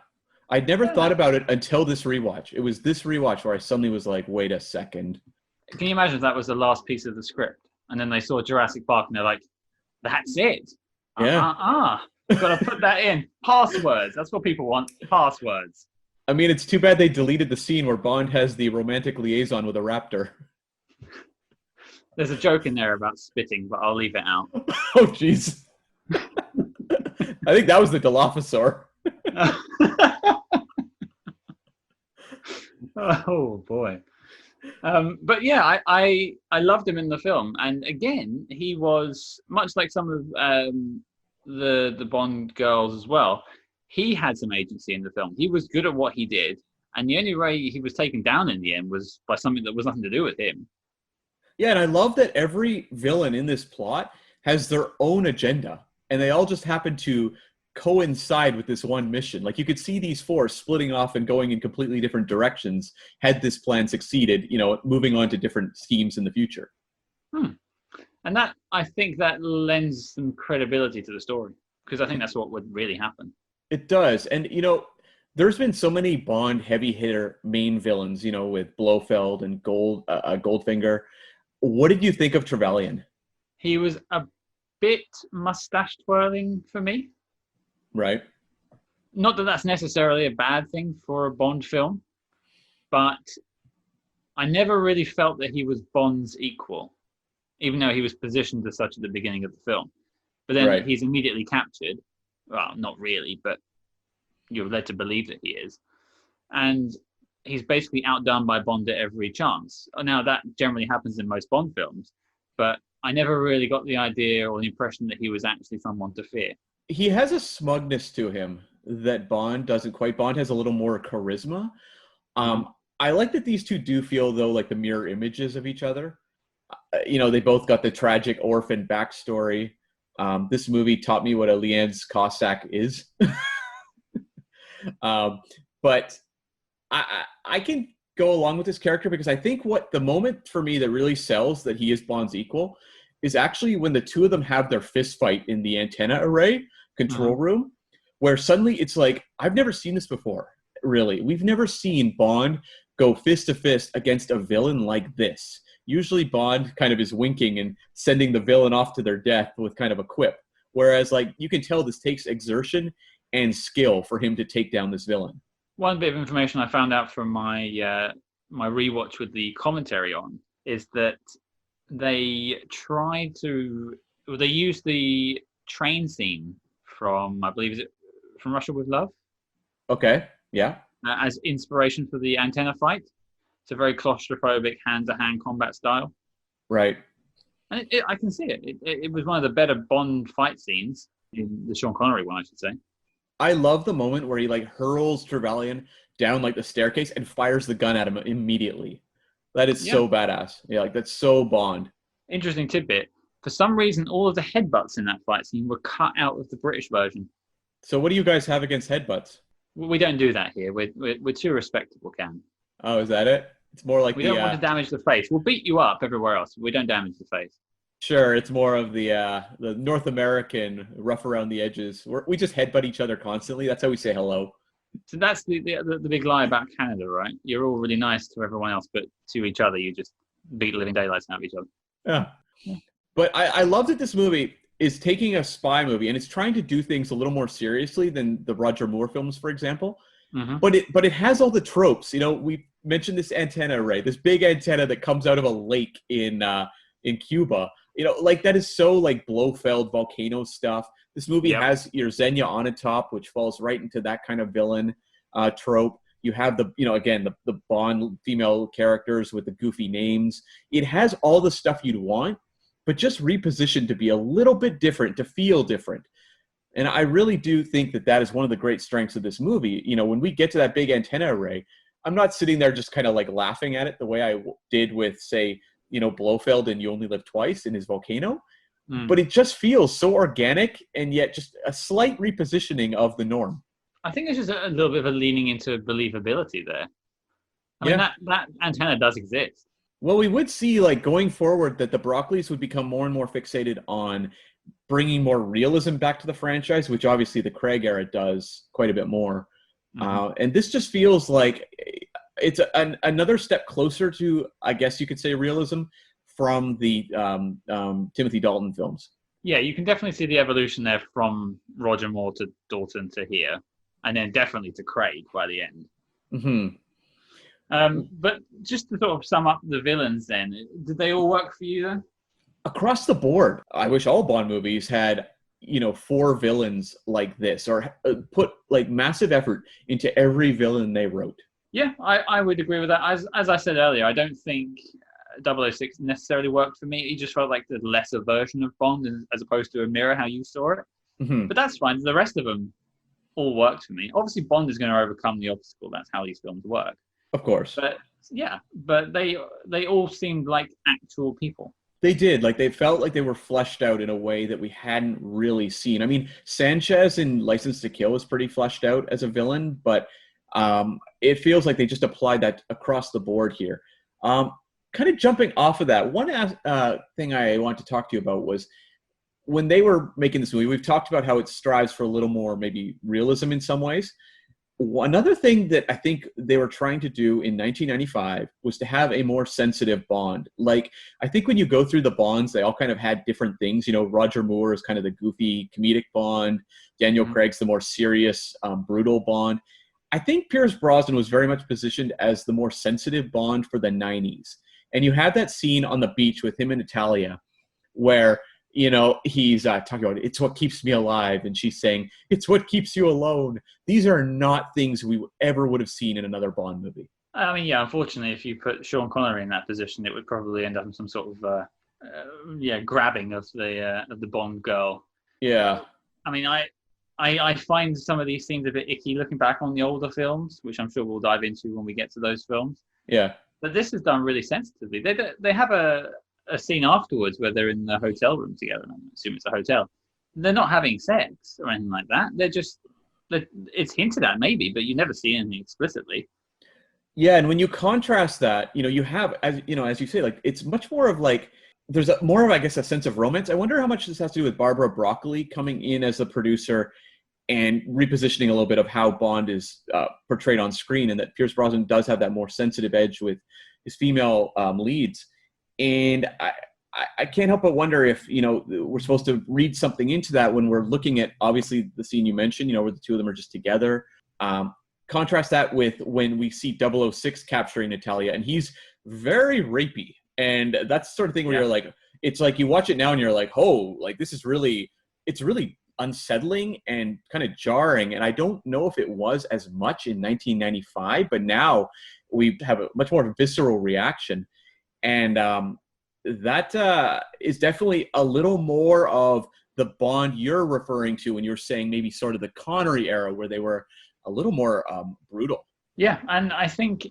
I'd never thought about it until this rewatch. It was this rewatch where I suddenly was like, wait a second. Can you imagine if that was the last piece of the script? And then they saw Jurassic Park and they're like, that's it. Yeah. Got to put that in. Passwords. That's what people want. Passwords. I mean, it's too bad they deleted the scene where Bond has the romantic liaison with a raptor. There's a joke in there about spitting, but I'll leave it out. Oh, jeez. I think that was the Dilophosaur. Oh, boy. But yeah, I loved him in the film. And again, he was, much like some of the Bond girls as well, he had some agency in the film. He was good at what he did. And the only way he was taken down in the end was by something that was nothing to do with him. Yeah, and I love that every villain in this plot has their own agenda. And they all just happen to coincide with this one mission. Like, you could see these four splitting off and going in completely different directions had this plan succeeded, moving on to different schemes in the future. And that, I think that lends some credibility to the story, because I think that's what would really happen. It does. And, there's been so many Bond heavy hitter main villains, with Blofeld and Goldfinger. What did you think of Trevelyan? He was a bit mustache twirling for me. Right. Not that that's necessarily a bad thing for a Bond film, but I never really felt that he was Bond's equal, even though he was positioned as such at the beginning of the film. But then he's immediately captured. Well, not really, but you're led to believe that he is. And he's basically outdone by Bond at every chance. Now, that generally happens in most Bond films, but I never really got the idea or the impression that he was actually someone to fear. He has a smugness to him that Bond doesn't quite. Bond has a little more charisma. I like that these two do feel, though, like the mirror images of each other. They both got the tragic orphan backstory. This movie taught me what a Leanne's Cossack is. But I can go along with this character because I think what the moment for me that really sells that he is Bond's equal is actually when the two of them have their fist fight in the antenna array control room, where suddenly it's like, I've never seen this before, really. We've never seen Bond go fist to fist against a villain like this. Usually Bond kind of is winking and sending the villain off to their death with kind of a quip. Whereas, like, you can tell this takes exertion and skill for him to take down this villain. One bit of information I found out from my my rewatch with the commentary on is that they used the train scene from, I believe, is it from Russia with Love? Okay, yeah. As inspiration for the antenna fight. It's a very claustrophobic hand-to-hand combat style. Right. And I can see it. It was one of the better Bond fight scenes, in the Sean Connery one, I should say. I love the moment where he like hurls Trevelyan down like the staircase and fires the gun at him immediately. That is so badass. Yeah, like that's so Bond. Interesting tidbit. For some reason, all of the headbutts in that fight scene were cut out of the British version. So what do you guys have against headbutts? We don't do that here. We're too respectable, Cam. Oh, is that it? It's more like we don't want to damage the face. We'll beat you up everywhere else. We don't damage the face. Sure, it's more of the North American rough around the edges. We just headbutt each other constantly. That's how we say hello. So that's the big lie about Canada, right? You're all really nice to everyone else, but to each other, you just beat living daylights out of each other. Yeah. But I love that this movie is taking a spy movie and it's trying to do things a little more seriously than the Roger Moore films, for example. Mm-hmm. But it has all the tropes. We mentioned this antenna array, this big antenna that comes out of a lake in Cuba. Like that is so like Blofeld volcano stuff. This movie has your Xenia on a top, which falls right into that kind of villain. trope. You have again, the Bond female characters with the goofy names. It has all the stuff you'd want, but just repositioned to be a little bit different, to feel different. And I really do think that is one of the great strengths of this movie. When we get to that big antenna array, I'm not sitting there just kind of like laughing at it the way I did with, say, Blofeld in You Only Live Twice in his volcano. But it just feels so organic, and yet just a slight repositioning of the norm. I think there's just a little bit of a leaning into believability there. I mean, that antenna does exist. Well, we would see, like, going forward that the Broccoli's would become more and more fixated on bringing more realism back to the franchise, which obviously the Craig era does quite a bit more. And this just feels like it's another step closer to, I guess you could say, realism from the Timothy Dalton films. Yeah, you can definitely see the evolution there from Roger Moore to Dalton to here, and then definitely to Craig by the end. But just to sort of sum up the villains then, did they all work for you then? Across the board, I wish all Bond movies had, 4 villains like this, or put like massive effort into every villain they wrote. Yeah, I would agree with that. As I said earlier, I don't think 006 necessarily worked for me. It just felt like the lesser version of Bond as opposed to a mirror, how you saw it. But that's fine. The rest of them all worked for me. Obviously, Bond is going to overcome the obstacle. That's how these films work. Of course. But yeah, but they all seemed like actual people. They did. Like, they felt like they were fleshed out in a way that we hadn't really seen. I mean, Sanchez in License to Kill was pretty fleshed out as a villain, but it feels like they just applied that across the board here. Kind of jumping off of that, one thing I want to talk to you about was when they were making this movie, we've talked about how it strives for a little more maybe realism in some ways. Another thing that I think they were trying to do in 1995 was to have a more sensitive Bond. Like, I think when you go through the Bonds, they all kind of had different things. Roger Moore is kind of the goofy comedic Bond. Daniel Craig's the more serious, brutal Bond. I think Pierce Brosnan was very much positioned as the more sensitive Bond for the 90s. And you have that scene on the beach with him and Natalia where, he's talking about, it's what keeps me alive. And she's saying, it's what keeps you alone. These are not things we ever would have seen in another Bond movie. I mean, yeah, unfortunately, if you put Sean Connery in that position, it would probably end up in some sort of, grabbing of the Bond girl. Yeah. I mean, I find some of these scenes a bit icky looking back on the older films, which I'm sure we'll dive into when we get to those films. Yeah. But this is done really sensitively. They have a scene afterwards where they're in the hotel room together. I assume it's a hotel. They're not having sex or anything like that. It's hinted at maybe, but you never see anything explicitly. Yeah, and when you contrast that, you have, as you say, like, it's much more of like, there's more of, I guess, a sense of romance. I wonder how much this has to do with Barbara Broccoli coming in as the producer and repositioning a little bit of how Bond is portrayed on screen, and that Pierce Brosnan does have that more sensitive edge with his female leads. And I can't help but wonder if, we're supposed to read something into that when we're looking at, obviously, the scene you mentioned, where the two of them are just together. Contrast that with when we see 006 capturing Natalia, and he's very rapey. And that's the sort of thing where you're like, it's like you watch it now and you're like, oh, like, this is really, it's really unsettling and kind of jarring. And I don't know if it was as much in 1995, but now we have a much more visceral reaction. And that is definitely a little more of the Bond you're referring to when you're saying maybe sort of the Connery era, where they were a little more brutal. Yeah, and I think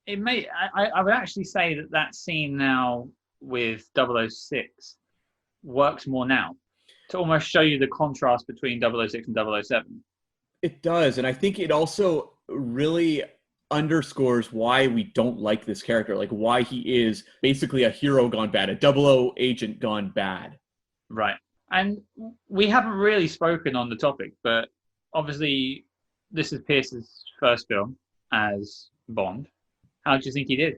I would actually say that scene now with 006 works more now to almost show you the contrast between 006 and 007. It does, and I think it also really underscores why we don't like this character, like why he is basically a hero gone bad, a 00 agent gone bad. Right. And we haven't really spoken on the topic, but obviously this is Pierce's first film as Bond. How do you think he did?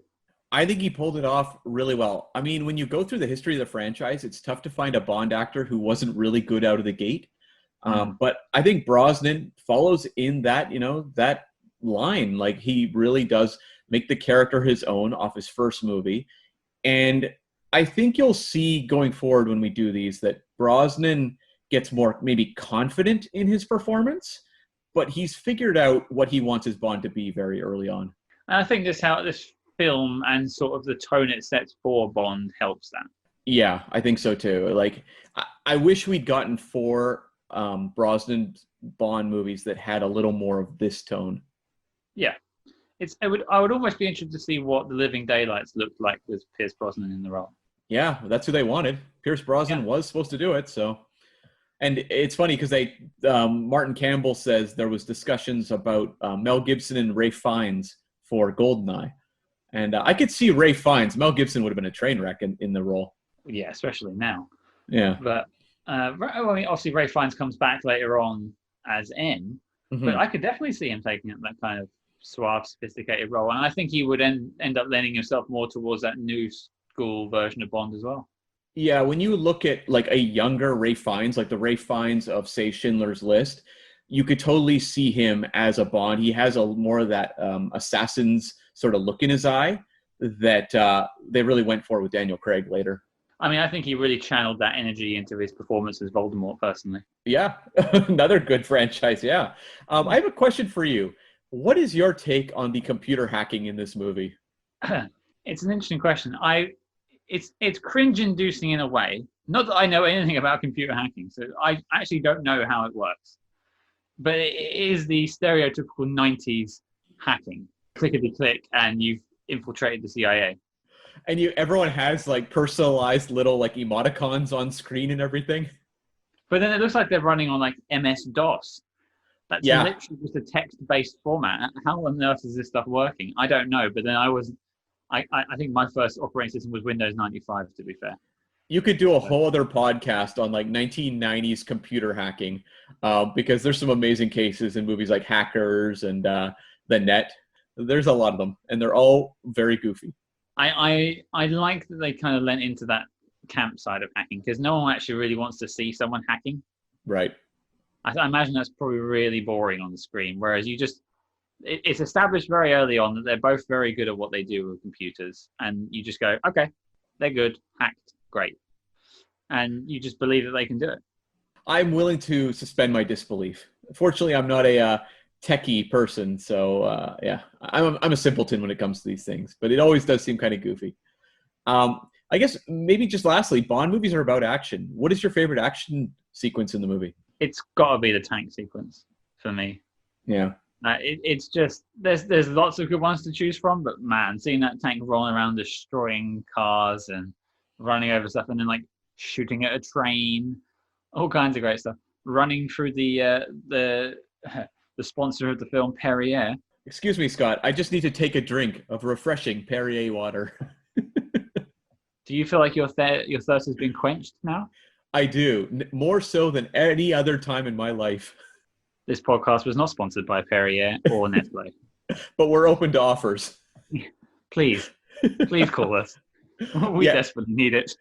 I think he pulled it off really well. I mean, when you go through the history of the franchise, it's tough to find a Bond actor who wasn't really good out of the gate. But I think Brosnan follows in that, that line. Like, he really does make the character his own off his first movie. And I think you'll see going forward when we do these that Brosnan gets more maybe confident in his performance, but he's figured out what he wants his Bond to be very early on. And I think this film and sort of the tone it sets for Bond helps that. Yeah, I think so too. Like, I wish we'd gotten 4 Brosnan Bond movies that had a little more of this tone. Yeah. I would almost be interested to see what The Living Daylights looked like with Pierce Brosnan in the role. Yeah, that's who they wanted. Pierce Brosnan was supposed to do it, so. And it's funny because Martin Campbell says there was discussions about Mel Gibson and Ralph Fiennes for GoldenEye. And I could see Ralph Fiennes. Mel Gibson would have been a train wreck in the role. Yeah, especially now. Yeah. But obviously Ralph Fiennes comes back later on as N, but I could definitely see him taking up that kind of suave, sophisticated role. And I think he would end up lending himself more towards that new school version of Bond as well. Yeah, when you look at like a younger Ralph Fiennes, like the Ralph Fiennes of, say, Schindler's List, you could totally see him as a Bond. He has more of that assassin's sort of look in his eye that they really went for with Daniel Craig later. I mean, I think he really channeled that energy into his performance as Voldemort, personally. Yeah, another good franchise, yeah. I have a question for you. What is your take on the computer hacking in this movie? It's an interesting question. It's cringe-inducing in a way. Not that I know anything about computer hacking, so I actually don't know how it works. But it is the stereotypical 90s hacking. Clickety-click, and you've infiltrated the CIA. And everyone has like personalized little like emoticons on screen and everything. But then it looks like they're running on like MS-DOS. That's literally just a text-based format. How on earth is this stuff working? I don't know. But then I think my first operating system was Windows 95, to be fair. You could do a whole other podcast on like 1990s computer hacking because there's some amazing cases in movies like Hackers and The Net. There's a lot of them, and they're all very goofy. I like that they kind of lent into that camp side of hacking because no one actually really wants to see someone hacking. Right. I imagine that's probably really boring on the screen, whereas it's established very early on that they're both very good at what they do with computers, and you just go, okay, they're good, hacked, great. And you just believe that they can do it. I'm willing to suspend my disbelief. Fortunately, I'm not a techie person, so yeah, I'm a simpleton when it comes to these things, but it always does seem kind of goofy. I guess maybe just lastly, Bond movies are about action. What is your favorite action sequence in the movie? It's got to be the tank sequence for me. Yeah. It's just there's lots of good ones to choose from, but man, seeing that tank rolling around, destroying cars and running over stuff, and then like shooting at a train, all kinds of great stuff. Running through the sponsor of the film, Perrier. Excuse me, Scott. I just need to take a drink of refreshing Perrier water. Do you feel like your thirst has been quenched now? I do, more so than any other time in my life. This podcast was not sponsored by Perrier or Nestle. But we're open to offers. Please call us. We desperately need it.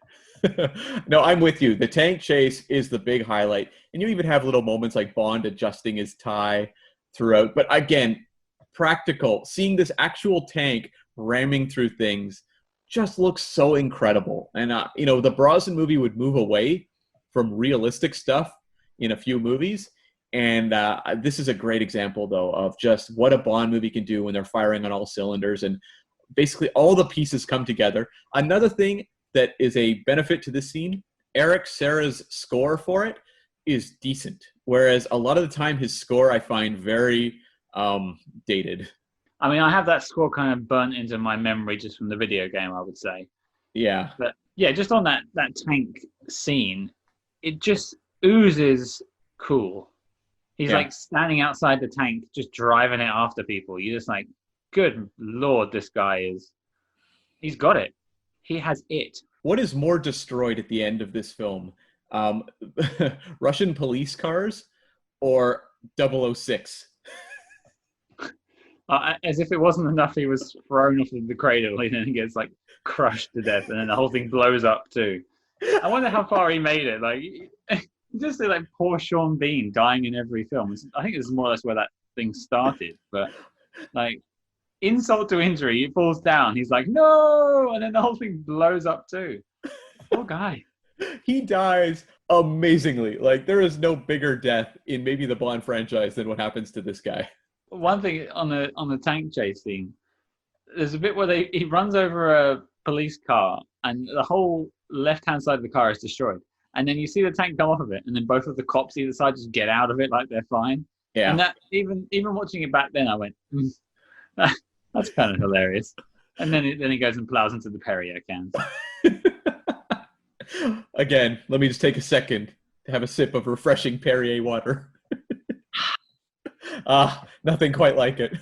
No, I'm with you. The tank chase is the big highlight. And you even have little moments like Bond adjusting his tie throughout. But again, practical. Seeing this actual tank ramming through things just looks so incredible. And, the Brosnan movie would move away from realistic stuff in a few movies. And this is a great example, though, of just what a Bond movie can do when they're firing on all cylinders. And basically all the pieces come together. Another thing that is a benefit to this scene, Eric Serra's score for it is decent. Whereas a lot of the time his score I find very dated. I mean, I have that score kind of burnt into my memory just from the video game, I would say. Yeah. But yeah, just on that tank scene, it just oozes cool. He's like standing outside the tank, just driving it after people. You're just like, good Lord, this guy he's got it. He has it. What is more destroyed at the end of this film? Russian police cars or 006? As if it wasn't enough, he was thrown off of the cradle and then he gets like crushed to death and then the whole thing blows up too. I wonder how far he made it. Like, just like poor Sean Bean dying in every film. I think this is more or less where that thing started. But like, insult to injury, it falls down. He's like, no, and then the whole thing blows up too. Poor guy. He dies amazingly. Like, there is no bigger death in maybe the Bond franchise than what happens to this guy. One thing on the tank chase scene, there's a bit where he runs over a police car and the whole left-hand side of the car is destroyed. And then you see the tank come off of it, and then both of the cops either side just get out of it like they're fine. Yeah. And that even watching it back then, I went, that's kind of hilarious. And then he goes and plows into the Perrier cans. Again, let me just take a second to have a sip of refreshing Perrier water. Nothing quite like it.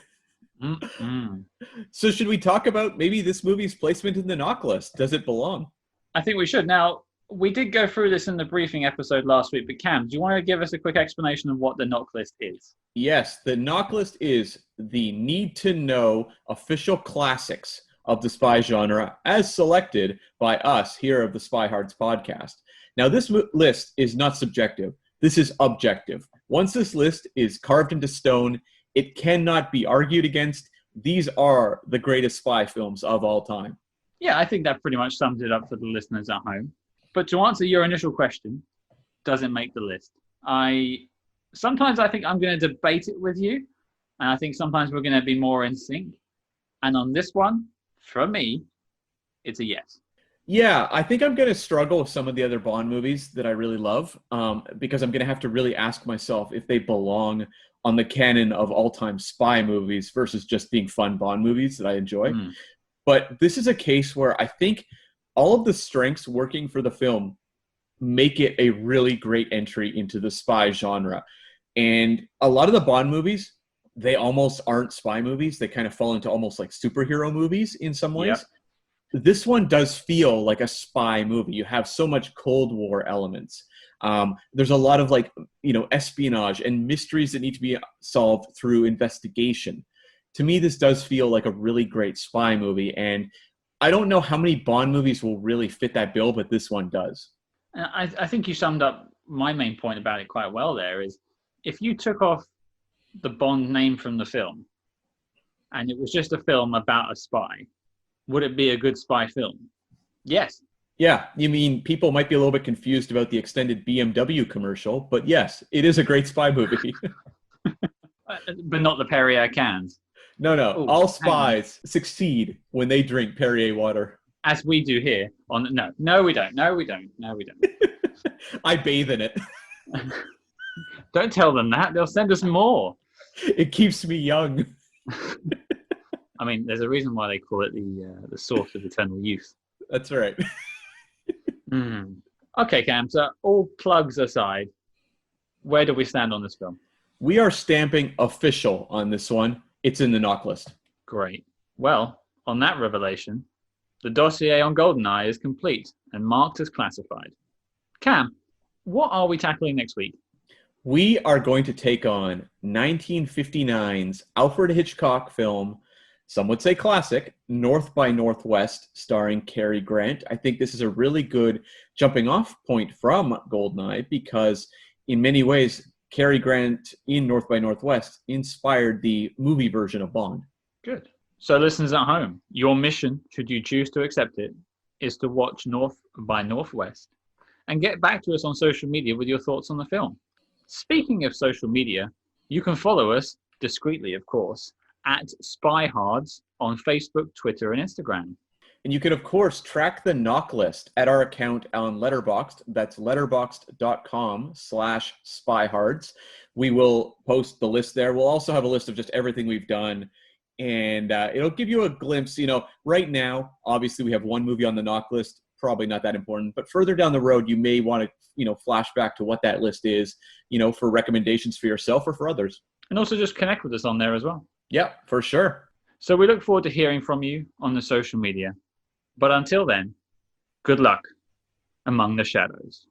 Mm-mm. So should we talk about maybe this movie's placement in the NOC list? Does it belong? I think we should. Now, we did go through this in the briefing episode last week, but Cam, do you want to give us a quick explanation of what the NOC list is? Yes, the NOC list is the need-to-know official classics of the spy genre as selected by us here of the SpyHards podcast. Now, this list is not subjective. This is objective. Once this list is carved into stone, it cannot be argued against. These are the greatest spy films of all time. Yeah, I think that pretty much sums it up for the listeners at home. But to answer your initial question, does it make the list? Sometimes I think I'm going to debate it with you, and I think sometimes we're going to be more in sync. And on this one, for me, it's a yes. Yeah, I think I'm going to struggle with some of the other Bond movies that I really love, because I'm going to have to really ask myself if they belong on the canon of all-time spy movies versus just being fun Bond movies that I enjoy. But this is a case where I think all of the strengths working for the film make it a really great entry into the spy genre. And a lot of the Bond movies, they almost aren't spy movies. They kind of fall into almost like superhero movies in some ways. Yep. This one does feel like a spy movie. You have so much Cold War elements. There's a lot of espionage and mysteries that need to be solved through investigation. To me, this does feel like a really great spy movie. And I don't know how many Bond movies will really fit that bill, but this one does. I think you summed up my main point about it quite well there, is if you took off the Bond name from the film and it was just a film about a spy, would it be a good spy film? Yes. Yeah, you mean people might be a little bit confused about the extended BMW commercial, but yes, it is a great spy movie. But not the Perrier cans. No. Ooh, all spies succeed when they drink Perrier water. As we do here. No, we don't. I bathe in it. Don't tell them that. They'll send us more. It keeps me young. I mean, there's a reason why they call it the source of eternal youth. That's right. Okay, Cam, so all plugs aside, where do we stand on this film? We are stamping official on this one. It's in the NOC list. Great. Well, on that revelation, the dossier on GoldenEye is complete and marked as classified. Cam, what are we tackling next week? We are going to take on 1959's Alfred Hitchcock film, some would say classic, North by Northwest, starring Cary Grant. I think this is a really good jumping off point from GoldenEye because in many ways, Cary Grant in North by Northwest inspired the movie version of Bond. Good. So listeners at home, your mission, should you choose to accept it, is to watch North by Northwest and get back to us on social media with your thoughts on the film. Speaking of social media, you can follow us, discreetly of course, at SpyHards on Facebook, Twitter, and Instagram. And you can, of course, track the NOC list at our account on Letterboxd. That's letterboxd.com/SpyHards. We will post the list there. We'll also have a list of just everything we've done. And it'll give you a glimpse. Right now, obviously, we have one movie on the NOC list. Probably not that important. But further down the road, you may want to, flash back to what that list is, for recommendations for yourself or for others. And also just connect with us on there as well. Yeah, for sure. So we look forward to hearing from you on the social media. But until then, good luck among the shadows.